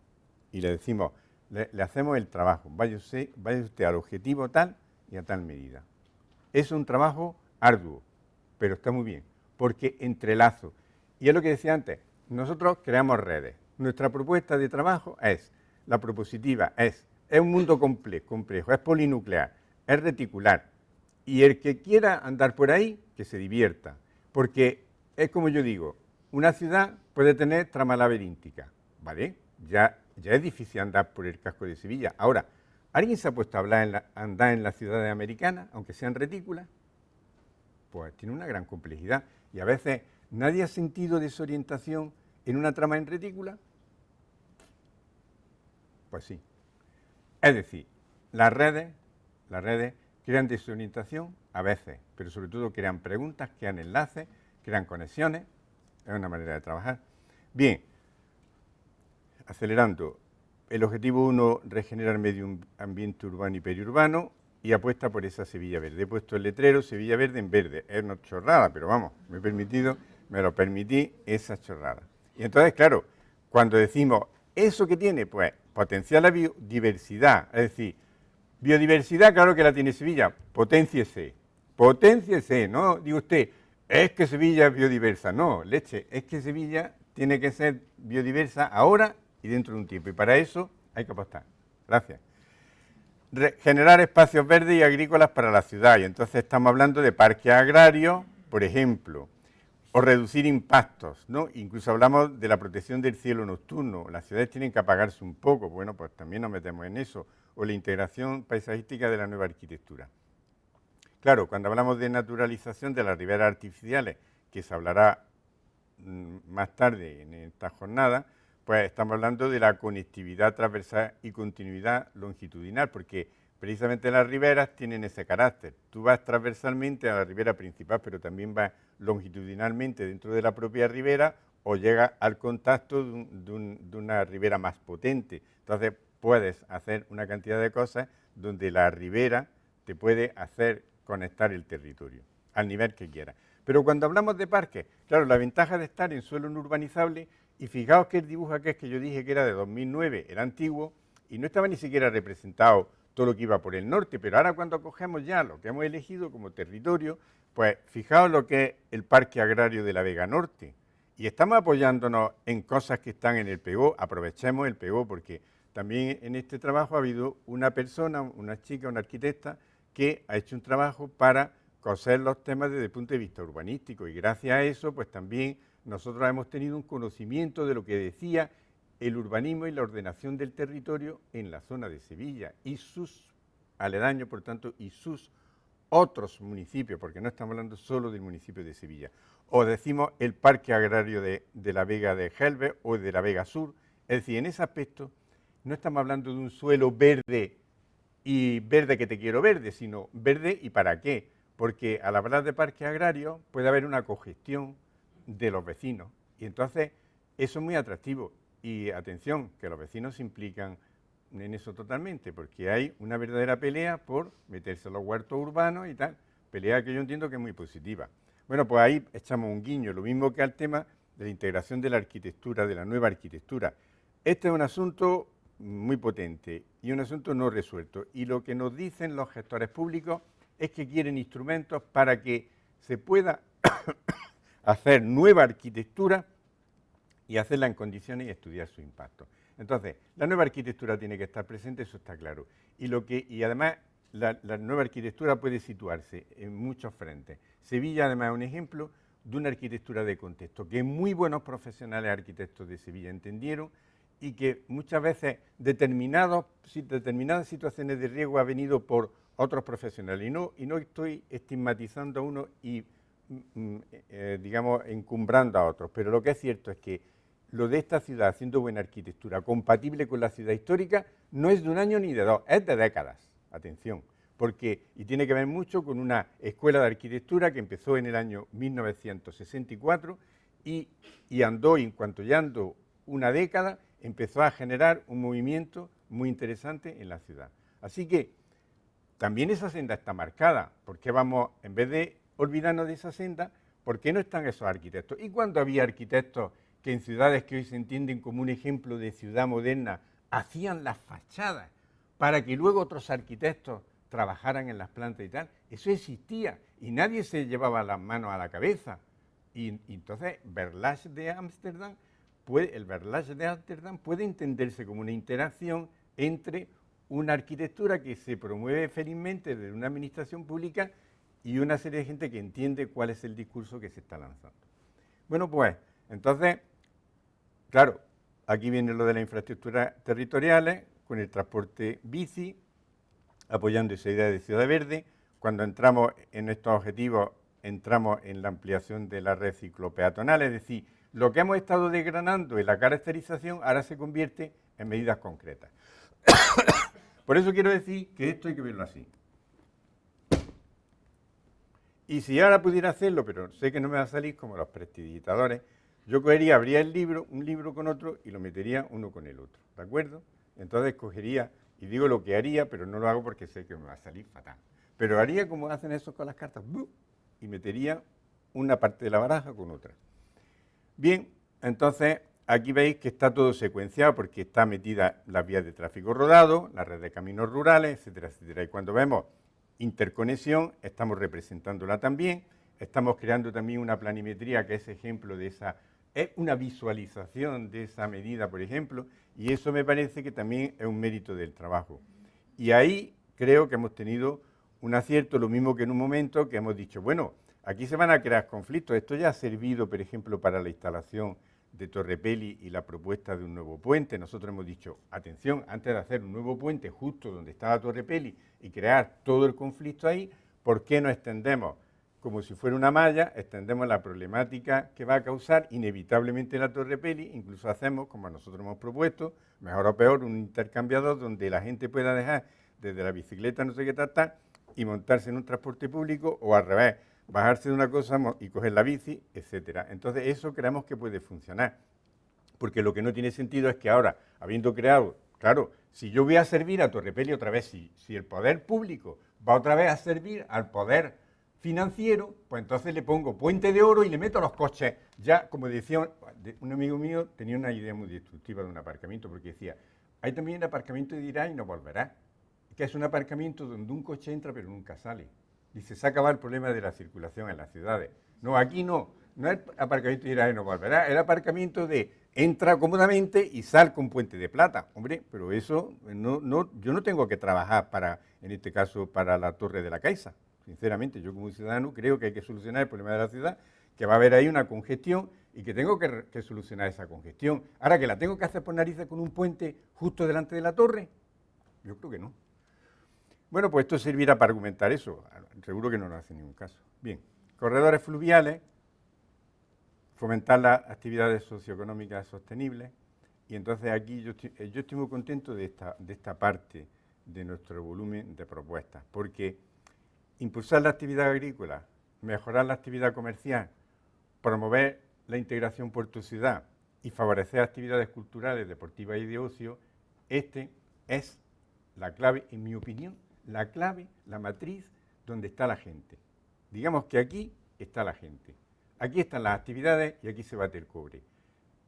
Y le decimos, le hacemos el trabajo, vaya usted al objetivo tal y a tal medida. Es un trabajo arduo, pero está muy bien, porque entrelazo. Y es lo que decía antes, nosotros creamos redes. Nuestra propuesta de trabajo es, la propositiva es un mundo complejo, es polinuclear, es reticular. Y el que quiera andar por ahí, que se divierta. Porque es como yo digo, una ciudad puede tener trama laberíntica, ¿vale? Ya es difícil andar por el casco de Sevilla. Ahora, ¿alguien se ha puesto a andar en las ciudades americanas, aunque sean retículas? Pues tiene una gran complejidad. Y a veces, ¿nadie ha sentido desorientación en una trama en retícula? Pues sí. Es decir, las redes crean desorientación a veces, pero sobre todo crean preguntas, crean enlaces, crean conexiones. Es una manera de trabajar. Bien, acelerando. El objetivo 1, regenerar medio ambiente urbano y periurbano, y apuesta por esa Sevilla verde. He puesto el letrero Sevilla verde en verde. Es una chorrada, pero vamos, me lo permití esa chorrada. Y entonces, claro, cuando decimos, ¿eso qué tiene? Pues potenciar la biodiversidad. Es decir, biodiversidad, claro que la tiene Sevilla, potenciese, ¿no? Digo usted, es que Sevilla es biodiversa. No, leche, es que Sevilla tiene que ser biodiversa ahora y dentro de un tiempo. Y para eso hay que apostar. Gracias. Generar espacios verdes y agrícolas para la ciudad. Y entonces estamos hablando de parques agrarios, por ejemplo, o reducir impactos, ¿no? Incluso hablamos de la protección del cielo nocturno. Las ciudades tienen que apagarse un poco. Bueno, pues también nos metemos en eso. O la integración paisajística de la nueva arquitectura. Claro, cuando hablamos de naturalización de las riberas artificiales, que se hablará más tarde en esta jornada, pues estamos hablando de la conectividad transversal y continuidad longitudinal, porque precisamente las riberas tienen ese carácter. Tú vas transversalmente a la ribera principal, pero también vas longitudinalmente dentro de la propia ribera o llegas al contacto de una ribera más potente. Entonces puedes hacer una cantidad de cosas donde la ribera te puede hacer conectar el territorio al nivel que quieras. Pero cuando hablamos de parques, claro, la ventaja de estar en suelo no urbanizable, y fijaos que el dibujo aquel que yo dije que era de 2009, era antiguo, y no estaba ni siquiera representado todo lo que iba por el norte, pero ahora cuando cogemos ya lo que hemos elegido como territorio, pues fijaos lo que es el Parque Agrario de la Vega Norte, y estamos apoyándonos en cosas que están en el PGO, aprovechemos el PGO, porque también en este trabajo ha habido una persona, una chica, una arquitecta, que ha hecho un trabajo para coser los temas desde el punto de vista urbanístico, y gracias a eso, pues también nosotros hemos tenido un conocimiento de lo que decía el urbanismo y la ordenación del territorio en la zona de Sevilla y sus aledaños, por tanto, y sus otros municipios, porque no estamos hablando solo del municipio de Sevilla. O decimos el Parque Agrario de la Vega de Gelbe o de la Vega Sur. Es decir, en ese aspecto no estamos hablando de un suelo verde y verde que te quiero verde, sino verde y para qué. Porque al hablar de parques agrarios puede haber una cogestión de los vecinos. Y entonces eso es muy atractivo. Y atención, que los vecinos se implican en eso totalmente, porque hay una verdadera pelea por meterse en los huertos urbanos y tal. Pelea que yo entiendo que es muy positiva. Bueno, pues ahí echamos un guiño, lo mismo que al tema de la integración de la arquitectura, de la nueva arquitectura. Este es un asunto muy potente y un asunto no resuelto. Y lo que nos dicen los gestores públicos es que quieren instrumentos para que se pueda hacer nueva arquitectura y hacerla en condiciones y estudiar su impacto. Entonces, la nueva arquitectura tiene que estar presente, eso está claro. Y además, la nueva arquitectura puede situarse en muchos frentes. Sevilla, además, es un ejemplo de una arquitectura de contexto, que muy buenos profesionales arquitectos de Sevilla entendieron y que muchas veces determinadas situaciones de riesgo ha venido por otros profesionales. Y no estoy estigmatizando a uno y, digamos, encumbrando a otros, pero lo que es cierto es que lo de esta ciudad haciendo buena arquitectura compatible con la ciudad histórica no es de un año ni de dos, es de décadas, atención, y tiene que ver mucho con una escuela de arquitectura que empezó en el año 1964 y andó, y en cuanto ya andó una década, empezó a generar un movimiento muy interesante en la ciudad. Así que también esa senda está marcada, ¿por qué vamos, en vez de olvidarnos de esa senda, por qué no están esos arquitectos? ¿Y cuando había arquitectos que en ciudades que hoy se entienden como un ejemplo de ciudad moderna hacían las fachadas para que luego otros arquitectos trabajaran en las plantas y tal? Eso existía y nadie se llevaba las manos a la cabeza. Y entonces el Verlace de Ámsterdam puede entenderse como una interacción entre una arquitectura que se promueve felizmente desde una administración pública y una serie de gente que entiende cuál es el discurso que se está lanzando. Bueno, pues, entonces, claro, aquí viene lo de las infraestructuras territoriales, con el transporte bici, apoyando esa idea de ciudad verde. Cuando entramos en estos objetivos, entramos en la ampliación de la red ciclopeatonal, es decir, lo que hemos estado desgranando en la caracterización ahora se convierte en medidas concretas. Por eso quiero decir que esto hay que verlo así. Y si ahora pudiera hacerlo, pero sé que no me va a salir como los prestidigitadores, yo abría el libro, un libro con otro, y lo metería uno con el otro, ¿de acuerdo? Entonces cogería, y digo lo que haría, pero no lo hago porque sé que me va a salir fatal. Pero haría como hacen esos con las cartas, y metería una parte de la baraja con otra. Bien, entonces aquí veis que está todo secuenciado porque está metida las vías de tráfico rodado, la red de caminos rurales, etcétera, etcétera. Y cuando vemos interconexión, estamos representándola también, estamos creando también una planimetría que es ejemplo de esa, es una visualización de esa medida, por ejemplo, y eso me parece que también es un mérito del trabajo. Y ahí creo que hemos tenido un acierto, lo mismo que en un momento que hemos dicho, bueno, aquí se van a crear conflictos, esto ya ha servido, por ejemplo, para la instalación de Torre Peli y la propuesta de un nuevo puente. Nosotros hemos dicho, atención, antes de hacer un nuevo puente justo donde estaba Torre Peli y crear todo el conflicto ahí, ¿por qué no extendemos, como si fuera una malla, extendemos la problemática que va a causar inevitablemente la Torre Peli, incluso hacemos, como nosotros hemos propuesto, mejor o peor, un intercambiador donde la gente pueda dejar desde la bicicleta, no sé qué tal, y montarse en un transporte público, o al revés, bajarse de una cosa y coger la bici, etcétera. Entonces eso creemos que puede funcionar, porque lo que no tiene sentido es que ahora, habiendo creado, claro, si yo voy a servir a Torre Peli otra vez, si el poder público va otra vez a servir al poder financiero, pues entonces le pongo puente de oro y le meto los coches. Ya, como decía un amigo mío, tenía una idea muy destructiva de un aparcamiento, porque decía, hay también el aparcamiento de irá y no volverá, que es un aparcamiento donde un coche entra pero nunca sale. Dice, se acaba el problema de la circulación en las ciudades. No, aquí no es aparcamiento de irá y no volverá, es el aparcamiento de entra cómodamente y sal con puente de plata. Hombre, pero eso, yo no tengo que trabajar para, en este caso, para la Torre de la Caixa. Sinceramente, yo como ciudadano creo que hay que solucionar el problema de la ciudad, que va a haber ahí una congestión y que tengo que solucionar esa congestión. Ahora, que la tengo que hacer por narices con un puente justo delante de la torre, yo creo que no. Bueno, pues esto servirá para argumentar eso. Seguro que no nos hace ningún caso. Bien, corredores fluviales, fomentar las actividades socioeconómicas sostenibles. Y entonces aquí yo estoy muy contento de esta parte de nuestro volumen de propuestas, porque impulsar la actividad agrícola, mejorar la actividad comercial, promover la integración puerto-ciudad y favorecer actividades culturales, deportivas y de ocio, es la clave, en mi opinión, la clave, la matriz donde está la gente. Digamos que aquí está la gente. Aquí están las actividades y aquí se bate el cobre.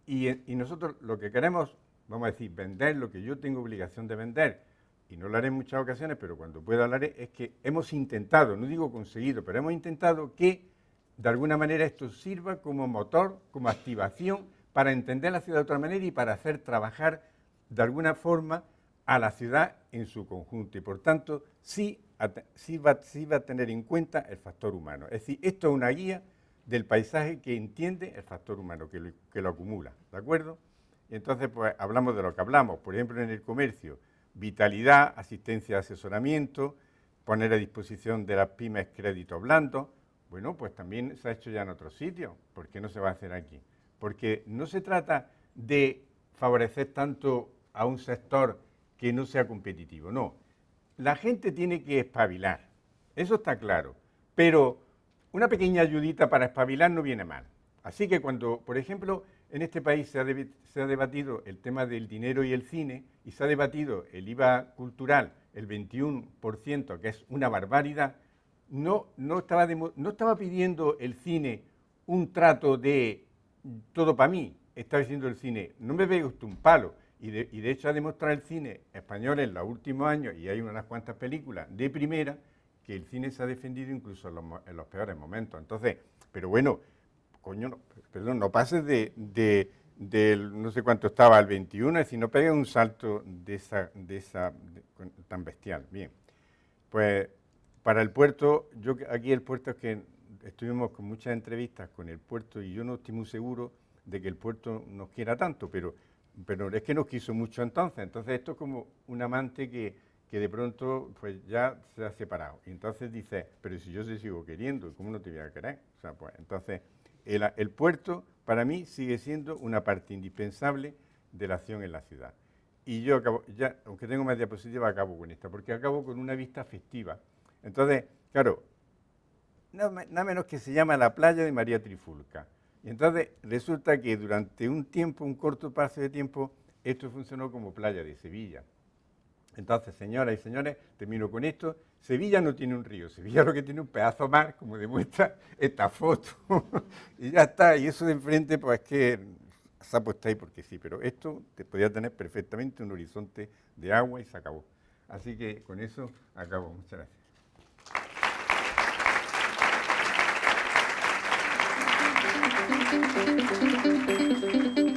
Y nosotros lo que queremos vamos a decir, vender lo que yo tengo obligación de vender, y no lo haré en muchas ocasiones, pero cuando pueda lo haré, es que hemos intentado, no digo conseguido, pero hemos intentado que de alguna manera esto sirva como motor, como activación para entender la ciudad de otra manera y para hacer trabajar de alguna forma a la ciudad en su conjunto. Y por tanto, sí va a tener en cuenta el factor humano. Es decir, esto es una guía del paisaje que entiende el factor humano, que lo acumula, ¿de acuerdo? Y entonces, pues, hablamos de lo que hablamos, por ejemplo, en el comercio, vitalidad, asistencia, asesoramiento, poner a disposición de las pymes créditos blandos. Bueno, pues también se ha hecho ya en otros sitios. ¿Por qué no se va a hacer aquí? Porque no se trata de favorecer tanto a un sector que no sea competitivo, no. La gente tiene que espabilar, eso está claro, pero una pequeña ayudita para espabilar no viene mal. Así que cuando, por ejemplo, en este país se ha debatido el tema del dinero y el cine, y se ha debatido el IVA cultural, el 21%, que es una barbaridad, no estaba pidiendo el cine un trato de todo para mí, estaba diciendo el cine, no me pegue usted un palo. Y de hecho ha demostrado el cine español en los últimos años, y hay unas cuantas películas de primera, que el cine se ha defendido incluso en los peores momentos. Entonces, pero bueno, coño, no pases del no sé cuánto estaba al 21, es decir, no pegues un salto tan bestial. Bien, pues para el puerto, aquí el puerto es que estuvimos con muchas entrevistas con el puerto y yo no estoy muy seguro de que el puerto nos quiera tanto, pero es que nos quiso mucho entonces esto es como un amante que de pronto pues ya se ha separado. Y entonces dice, pero si yo te sigo queriendo, ¿cómo no te voy a querer? O sea, pues entonces el puerto para mí sigue siendo una parte indispensable de la acción en la ciudad. Y yo acabo, ya, aunque tengo más diapositivas, acabo con esta, porque acabo con una vista festiva. Entonces, claro, nada menos que se llama la playa de María Trifulca. Y entonces resulta que durante un tiempo, un corto paso de tiempo, esto funcionó como playa de Sevilla. Entonces, señoras y señores, termino con esto. Sevilla no tiene un río, Sevilla lo que tiene un pedazo de mar, como demuestra esta foto. Y ya está, y eso de enfrente, pues es que se ha puesto ahí porque sí, pero esto te podía tener perfectamente un horizonte de agua y se acabó. Así que con eso acabo. Muchas gracias. Thank you.